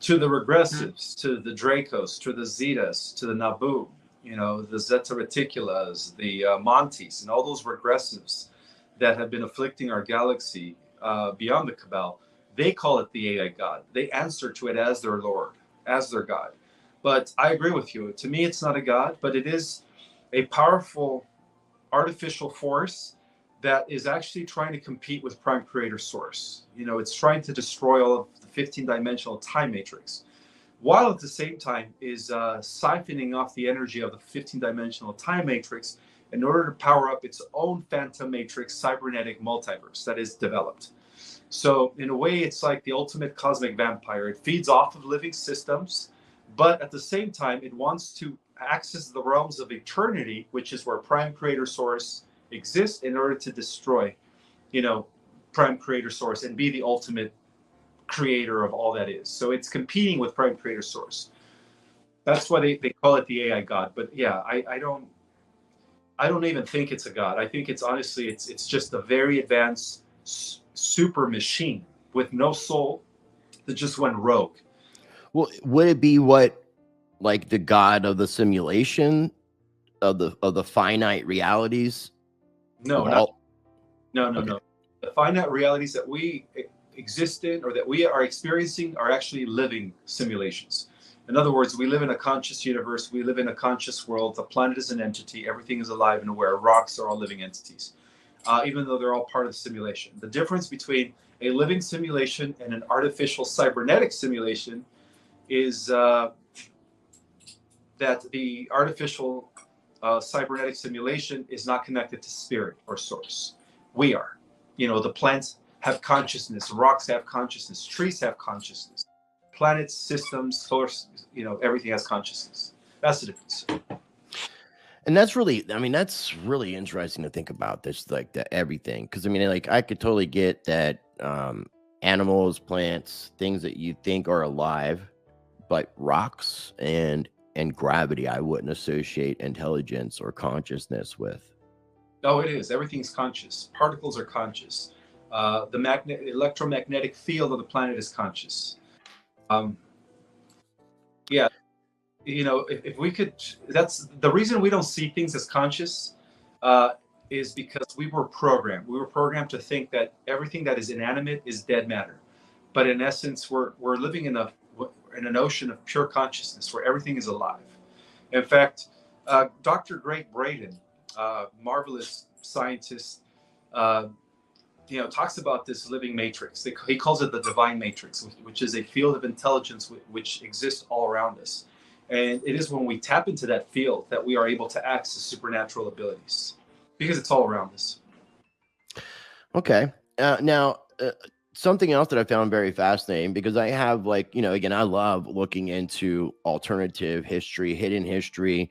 to the regressives, to the Dracos, to the Zetas, to the Nabu, you know, the Zeta Reticulas, the Montes, and all those regressives that have been afflicting our galaxy beyond the Cabal, they call it the AI God. They answer to it as their Lord, as their God. But I agree with you. To me, it's not a God, but it is a powerful artificial force that is actually trying to compete with Prime Creator Source. You know, it's trying to destroy all of the 15-dimensional time matrix, while at the same time is siphoning off the energy of the 15-dimensional time matrix in order to power up its own Phantom Matrix cybernetic multiverse that is developed. So in a way, it's like the ultimate cosmic vampire. It feeds off of living systems, but at the same time, it wants to access the realms of eternity, which is where Prime Creator Source exist in order to destroy, Prime Creator Source and be the ultimate creator of all that is. So it's competing with Prime Creator Source. That's why they call it the AI God. But yeah, I don't even think it's a God. I think it's honestly it's just a very advanced super machine with no soul that just went rogue. Well, would it be what, like, the God of the simulation of the finite realities? No, Okay. no. The finite realities that we exist in or that we are experiencing are actually living simulations. In other words, we live in a conscious universe. We live in a conscious world. The planet is an entity. Everything is alive and aware. Rocks are all living entities, even though they're all part of the simulation. The difference between a living simulation and an artificial cybernetic simulation is that the artificial cybernetic simulation is not connected to spirit or source. We are. The plants have consciousness. Rocks have consciousness. Trees have consciousness. Planets, systems, source, everything has consciousness. That's the difference. And that's really interesting to think about this, like, that everything. Because like, I could totally get that animals, plants, things that you think are alive, but rocks and gravity, I wouldn't associate intelligence or consciousness with. No, it is. Everything's conscious. Particles are conscious. The electromagnetic field of the planet is conscious. Yeah, if we could, that's the reason we don't see things as conscious, is because we were programmed. We were programmed to think that everything that is inanimate is dead matter. But in essence, we're living in an ocean of pure consciousness where everything is alive. In fact, Dr. Greg Braden, marvelous scientist, talks about this living matrix. He calls it the divine matrix, which is a field of intelligence which exists all around us. And it is when we tap into that field that we are able to access supernatural abilities, because it's all around us. Okay. Now, something else that I found very fascinating, because I have, like, again, I love looking into alternative history, hidden history,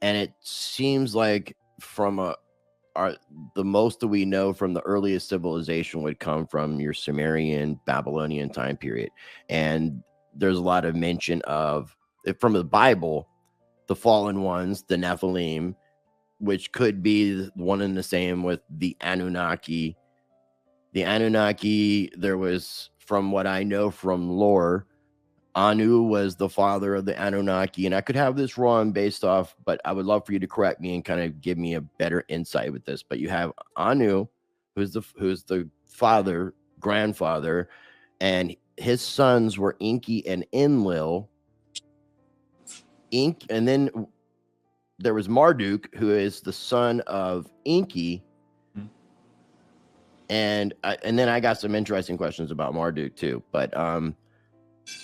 and it seems like from the most that we know from the earliest civilization would come from your Sumerian, Babylonian time period. And there's a lot of mention of, from the Bible, the fallen ones, the Nephilim, which could be one and the same with the Anunnaki. The Anunnaki, there was, from what I know from lore, Anu was the father of the Anunnaki, and I could have this wrong based off, but I would love for you to correct me and kind of give me a better insight with this. But you have Anu, who's the father, grandfather, and his sons were Enki and Enlil. And then there was Marduk, who is the son of Enki. And then I got some interesting questions about Marduk too. But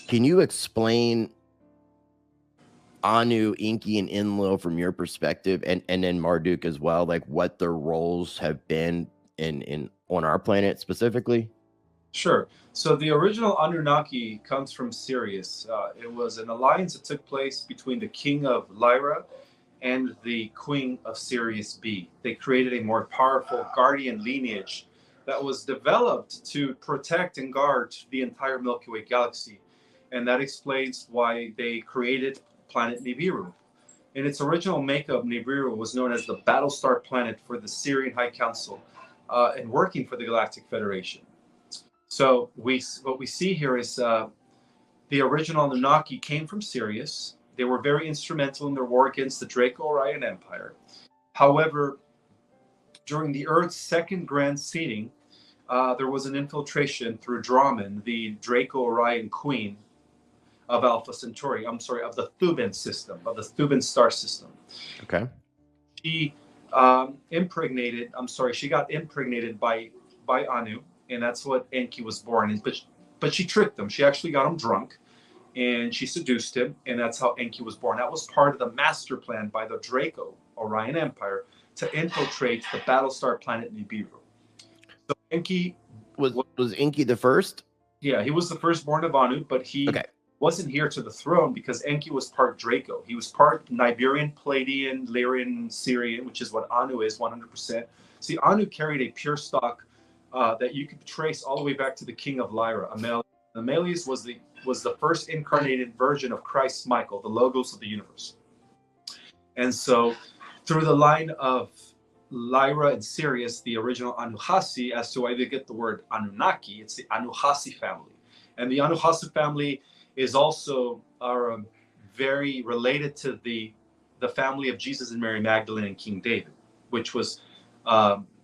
can you explain Anu, Enki, and Enlil from your perspective, and then Marduk as well, like what their roles have been on our planet specifically? Sure. So the original Anunnaki comes from Sirius. It was an alliance that took place between the king of Lyra and the queen of Sirius B. They created a more powerful guardian lineage that was developed to protect and guard the entire Milky Way galaxy. And that explains why they created planet Nibiru. In its original makeup, Nibiru was known as the Battlestar planet for the Syrian High Council, and working for the Galactic Federation. So what we see here is the original Anunnaki came from Sirius. They were very instrumental in their war against the Draco-Orion Empire. However, during the Earth's second grand seeding, there was an infiltration through Draman, the Draco-Orion queen of Alpha Centauri. I'm sorry, of the Thuban system, of the Thuban star system. Okay. She got impregnated by Anu, and that's what Enki was born in. But she tricked him. She actually got him drunk, and she seduced him, and that's how Enki was born. That was part of the master plan by the Draco-Orion Empire to infiltrate the Battlestar planet Nibiru. So Enki was Enki the first? Yeah, he was the firstborn of Anu, but he wasn't here to the throne because Enki was part Draco. He was part Nibirian, Palladian, Lyrian, Syrian, which is what Anu is 100%. See, Anu carried a pure stock that you could trace all the way back to the king of Lyra, Amelius. Amelius was the first incarnated version of Christ Michael, the logos of the universe. And so through the line of Lyra and Sirius, the original Anuhasi, as to why they get the word Anunnaki, it's the Anuhasi family. And the Anuhasi family is also very related to the family of Jesus and Mary Magdalene and King David, which was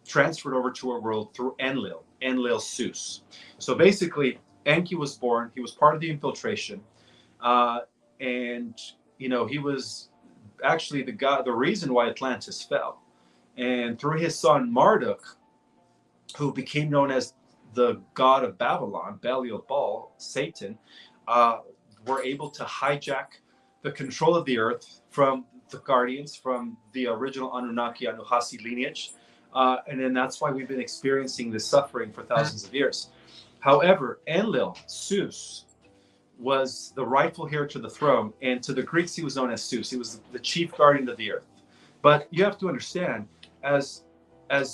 transferred over to our world through Enlil Zeus. So basically, Enki was born. He was part of the infiltration, and he was actually the reason why Atlantis fell. And through his son Marduk, who became known as the god of Babylon, Belial, Satan, were able to hijack the control of the earth from the Guardians, from the original Anunnaki, Anuhasi lineage. And then that's why we've been experiencing this suffering for thousands of years. However, Enlil, Zeus, was the rightful heir to the throne. And to the Greeks, he was known as Zeus. He was the chief guardian of the earth. But you have to understand, as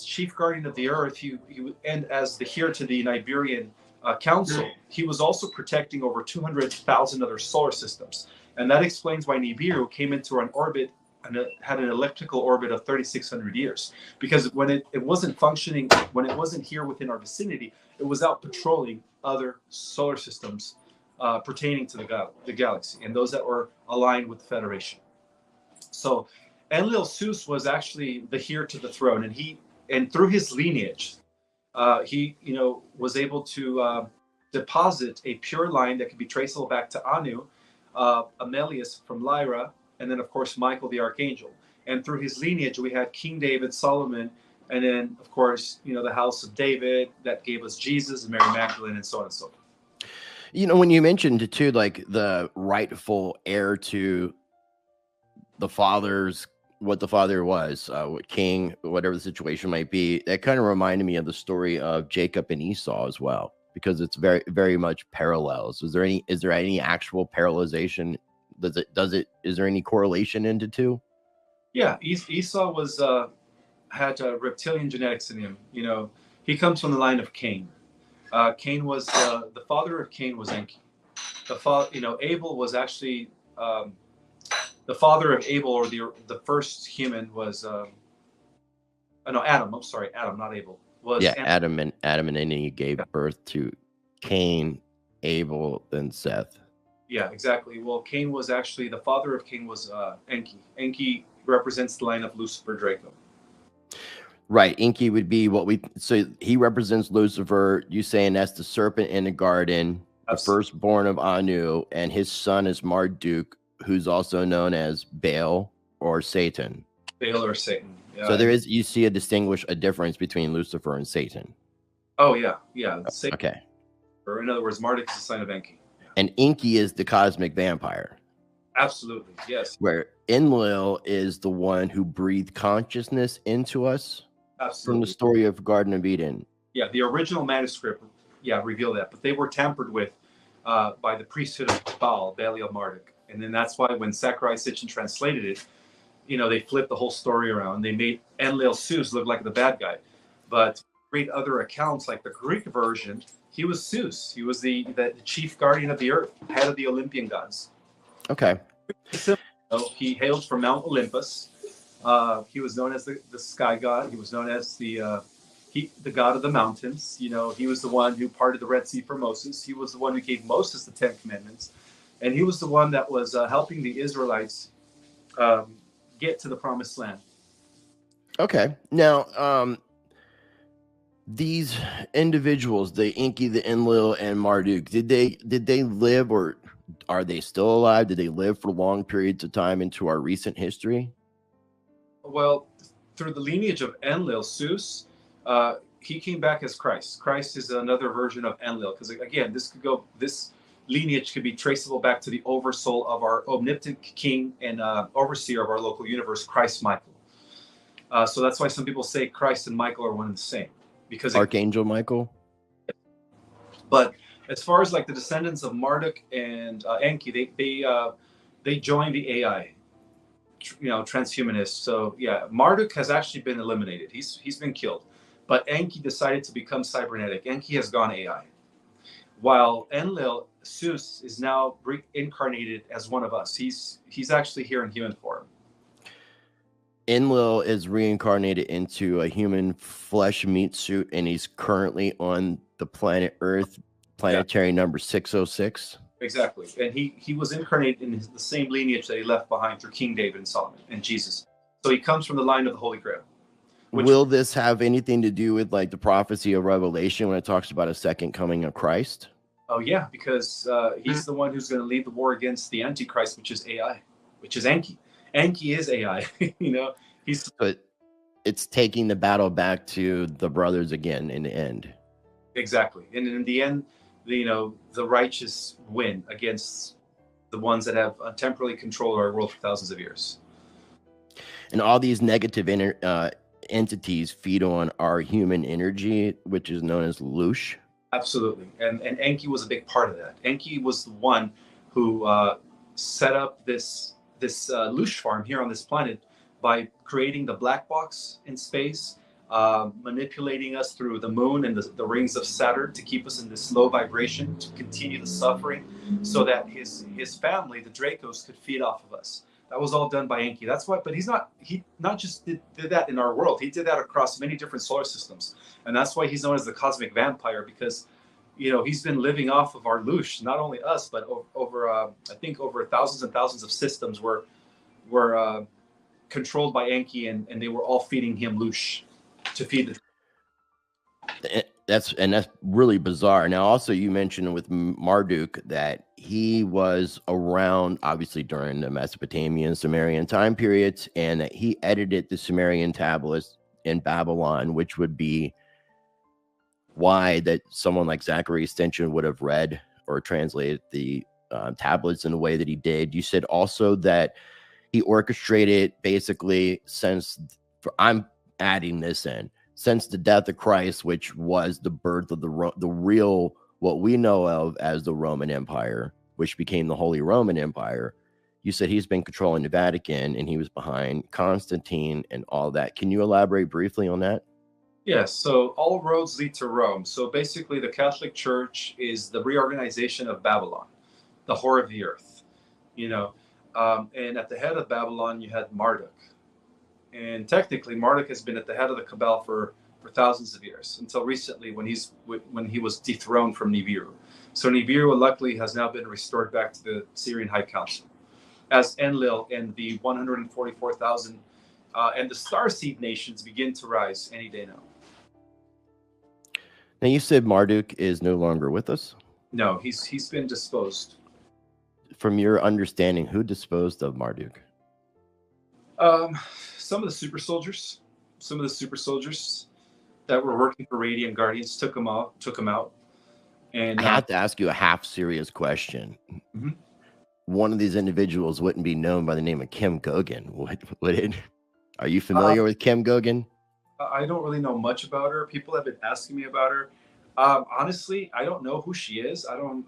chief guardian of the earth, he and as the heir to the Iberian Council, he was also protecting over 200,000 other solar systems. And that explains why Nibiru came into an orbit and it had an elliptical orbit of 3,600 years. Because when it wasn't functioning, when it wasn't here within our vicinity, it was out patrolling other solar systems pertaining to the galaxy and those that were aligned with the Federation. So Enlil Zeus was actually the heir to the throne, and through his lineage, he was able to deposit a pure line that could be traceable back to Anu, Amelius from Lyra, and then of course Michael the Archangel. And through his lineage, we had King David, Solomon, and then of course the house of David that gave us Jesus and Mary Magdalene, and so on and so forth. When you mentioned too, like the rightful heir to the father's, what the father was, what king, whatever the situation might be, that kind of reminded me of the story of Jacob and Esau as well, because it's very, very much parallels. Is there any actual parallelization? Is there any correlation into two? Yeah, Esau was had reptilian genetics in him. He comes from the line of Cain. Cain was the father of Cain was Enki. Abel was actually the father of Abel, or the first human was Adam. I'm sorry, Adam, not Abel. Adam and Eve gave birth to Cain, Abel, and Seth. Yeah, exactly. Well, Cain was actually the father of Cain was Enki. Enki represents the line of Lucifer Draco. Right, Enki would be so he represents Lucifer. You saying that's the serpent in the garden, the firstborn of Anu, and his son is Marduk, who's also known as Baal or Satan. Baal or Satan. Yeah. So you see a difference between Lucifer and Satan. Oh yeah. Satan. Okay. Or in other words, Marduk is the son of Enki. Yeah. And Enki is the cosmic vampire. Absolutely, yes. Where Enlil is the one who breathed consciousness into us. Absolutely. From the story of Garden of Eden. Yeah, the original manuscript, reveal that, but they were tampered with by the priesthood of Baal, Belial Marduk, and then that's why when Zachariah Sitchin translated it, they flipped the whole story around. They made Enlil Zeus look like the bad guy, but read other accounts like the Greek version, he was Zeus. He was the chief guardian of the earth, head of the Olympian gods. Okay. He hailed from Mount Olympus. He was known as the sky god. He was known as the god of the mountains. He was the one who parted the Red Sea for Moses. He was the one who gave Moses the 10 Commandments, and he was the one that was helping the Israelites get to the Promised Land. Okay, now these individuals, the Enki, the Enlil, and Marduk, did they live, or are they still alive? Did they live for long periods of time into our recent history? Well, through the lineage of Enlil, Zeus, he came back as Christ. Christ is another version of Enlil, because again, this lineage could be traceable back to the oversoul of our omnipotent king and overseer of our local universe, Christ Michael. So that's why some people say Christ and Michael are one and the same, because Archangel Michael. But as far as like the descendants of Marduk and Enki, they joined the AI. transhumanist. So yeah, Marduk has actually been eliminated. He's been killed, but Enki decided to become cybernetic. Enki has gone AI, while Enlil, Zeus, is now reincarnated as one of us. He's actually here in human form. Enlil is reincarnated into a human flesh meat suit, and he's currently on the planet Earth, planetary number 606. Exactly, and he was incarnated in the same lineage that he left behind through King David and Solomon and Jesus. So he comes from the line of the Holy Grail. Will this have anything to do with like the prophecy of Revelation when it talks about a second coming of Christ? Oh yeah, because he's the one who's going to lead the war against the Antichrist, which is AI, which is Enki. Enki is AI. But it's taking the battle back to the brothers again in the end. Exactly, and in the end, the righteous win against the ones that have temporarily controlled our world for thousands of years. And all these negative entities feed on our human energy, which is known as Lush. Absolutely, and Enki was a big part of that. Enki was the one who set up this Lush farm here on this planet by creating the black box in space, manipulating us through the moon and the rings of Saturn to keep us in this low vibration, to continue the suffering, so that his family, the Dracos, could feed off of us. That was all done by Enki. That's why, but he not just did that in our world. He did that across many different solar systems, and that's why he's known as the cosmic vampire, because he's been living off of our Lush, not only us, but over I think over thousands and thousands of systems were controlled by Enki, and they were all feeding him Lush to feed the. That's really bizarre. Now, also, you mentioned with Marduk that he was around, obviously, during the Mesopotamian, Sumerian time periods, and that he edited the Sumerian tablets in Babylon, which would be why that someone like Zachary Extension would have read or translated the tablets in the way that he did. You said also that he orchestrated basically I'm adding this in, since the death of Christ, which was the birth of the real, what we know of as the Roman Empire, which became the Holy Roman Empire. You said he's been controlling the Vatican, and he was behind Constantine and all that. Can you elaborate briefly on that? Yes, so all roads lead to Rome. So basically, the Catholic Church is the reorganization of Babylon, the whore of the earth, and at the head of Babylon, you had Marduk. And technically, Marduk has been at the head of the cabal for thousands of years, until recently when he was dethroned from Nibiru. So Nibiru, luckily, has now been restored back to the Syrian High Council, as Enlil and the 144,000 and the Starseed nations begin to rise any day now. Now, you said Marduk is no longer with us? No, he's been disposed. From your understanding, who disposed of Marduk? Some of the super soldiers that were working for Radiant Guardians took him out. And I have to ask you a half serious question. Mm-hmm. One of these individuals wouldn't be known by the name of Kim Gogan, would it? Are you familiar with Kim Gogan? I don't really know much about her. People have been asking me about her. Honestly, I don't know who she is. I don't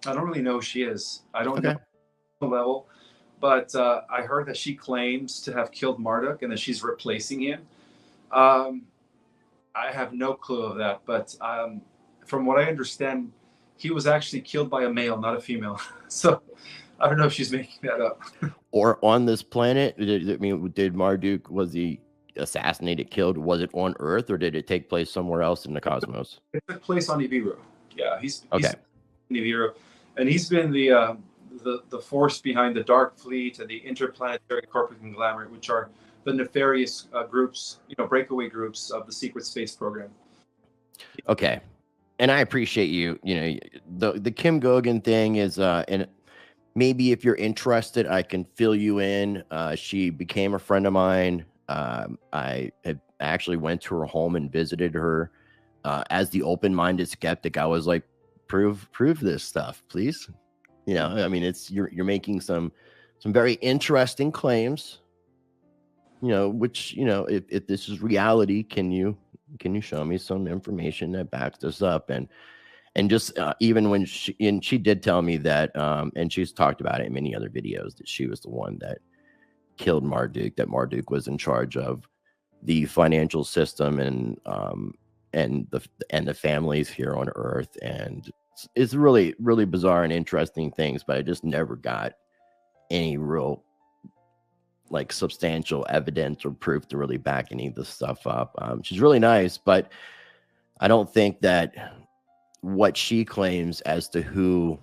really know who she is. I don't know the level. But I heard that she claims to have killed Marduk and that she's replacing him. I have no clue of that. But from what I understand, he was actually killed by a male, not a female. So I don't know if she's making that up. Or on this planet, did Marduk, was he assassinated, killed? Was it on Earth, or did it take place somewhere else in the cosmos? It took place on Nibiru. Yeah, he's Nibiru, and he's been the force behind the Dark Fleet and the Interplanetary Corporate Conglomerate, which are the nefarious groups, breakaway groups of the secret space program. Okay, and I appreciate you. The Kim Gogan thing is, and maybe if you're interested, I can fill you in. She became a friend of mine. I actually went to her home and visited her. As the open-minded skeptic, I was like, prove this stuff, please. You're making some very interesting claims, which, if this is reality, can you show me some information that backs this up? And just even when she did tell me that, and she's talked about it in many other videos, that she was the one that killed Marduk, that Marduk was in charge of the financial system and the families here on Earth. And it's really, really bizarre and interesting things, but I just never got any real like substantial evidence or proof to really back any of this stuff up. She's really nice, but I don't think that what she claims as to who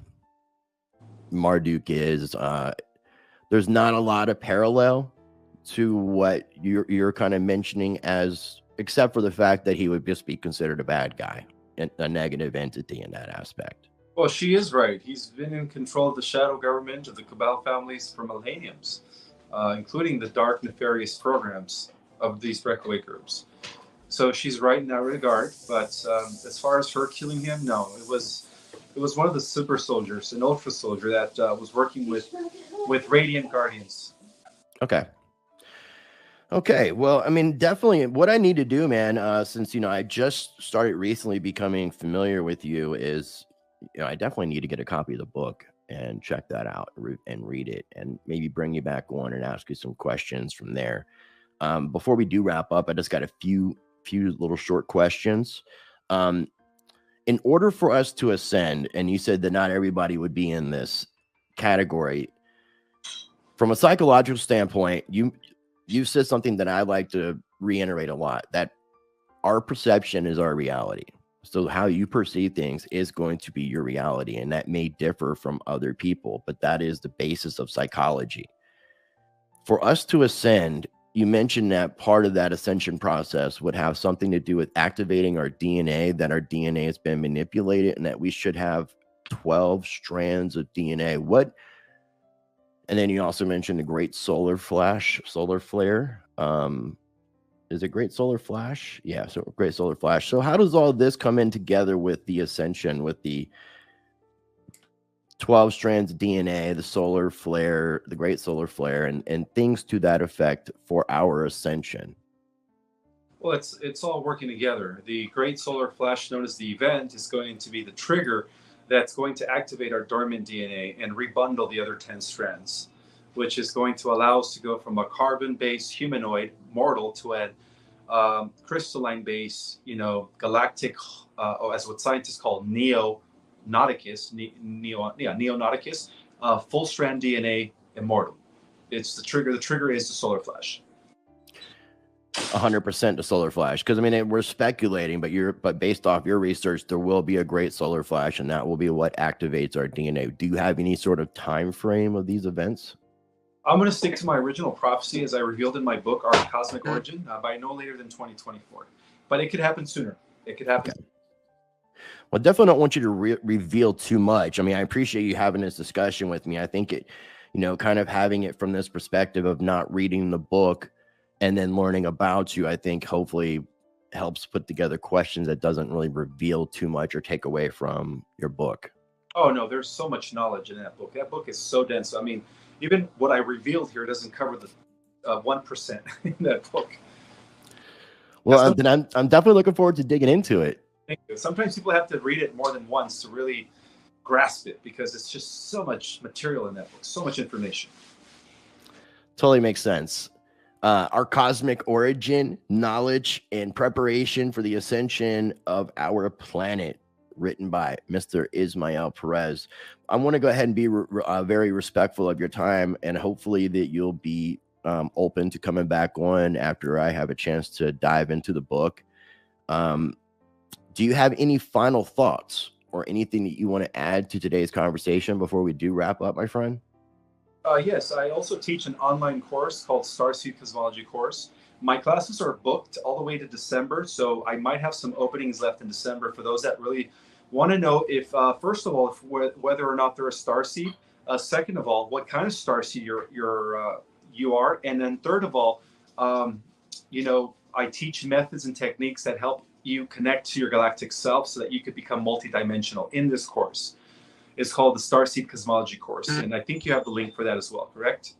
Marduk is, there's not a lot of parallel to what you're kind of mentioning, as except for the fact that he would just be considered a bad guy and a negative entity in that aspect. Well, she is right. He's been in control of the shadow government of the Cabal families for millenniums, including the dark, nefarious programs of these breakaway groups. So she's right in that regard. But as far as her killing him, no, it was one of the super soldiers, an ultra soldier that was working with Radiant Guardians. Okay. Well, I mean, definitely what I need to do, man, since, I just started recently becoming familiar with you, is, I definitely need to get a copy of the book and check that out and read it, and maybe bring you back on and ask you some questions from there. Before we do wrap up, I just got a few little short questions. In order for us to ascend, and you said that not everybody would be in this category, from a psychological standpoint, you said something that I like to reiterate a lot, that our perception is our reality. So how you perceive things is going to be your reality, and that may differ from other people, but that is the basis of psychology. For us to ascend, you mentioned that part of that ascension process would have something to do with activating our DNA, that our DNA has been manipulated, and that we should have 12 strands of DNA. And then you also mentioned the great solar flare. Is it great solar flash? Yeah, so great solar flash. So how does all this come in together with the ascension, with the 12 strands of DNA, the solar flare, the great solar flare, and things to that effect for our ascension? Well, it's all working together. The great solar flash, known as the event, is going to be the trigger that's going to activate our dormant DNA and rebundle the other 10 strands, which is going to allow us to go from a carbon-based humanoid mortal to a crystalline-based, galactic, or as what scientists call Neo-Nauticus, full-strand DNA immortal. It's the trigger. The trigger is the solar flash. 100% the solar flash, because I mean we're speculating, but based off your research, there will be a great solar flash, and that will be what activates our DNA. Do you have any sort of time frame of these events? I'm going to stick to my original prophecy as I revealed in my book, Our Cosmic Origin, by no later than 2024. But it could happen sooner. It could happen. Okay. Well, definitely don't want you to reveal too much. I mean, I appreciate you having this discussion with me. I think it, kind of having it from this perspective of not reading the book and then learning about you, I think hopefully helps put together questions that doesn't really reveal too much or take away from your book. Oh, no, there's so much knowledge in that book. That book is so dense. I mean, even what I revealed here doesn't cover the 1% in that book. Well, then I'm definitely looking forward to digging into it. Thank you. Sometimes people have to read it more than once to really grasp it, because it's just so much material in that book, so much information. Totally makes sense. Our cosmic origin, knowledge, and preparation for the ascension of our planet, written by Mr. Ismael Perez. I want to go ahead and be very respectful of your time, and hopefully that you'll be open to coming back on after I have a chance to dive into the book. Do you have any final thoughts or anything that you want to add to today's conversation before we do wrap up, my friend? Yes, I also teach an online course called Starseed Cosmology course. My classes are booked all the way to December, so I might have some openings left in December for those that really want to know if, first of all, whether or not they're a starseed. Second of all, what kind of starseed you are, and then third of all, I teach methods and techniques that help you connect to your galactic self so that you could become multidimensional in this course. It's called the Starseed Cosmology course, and I think you have the link for that as well, correct?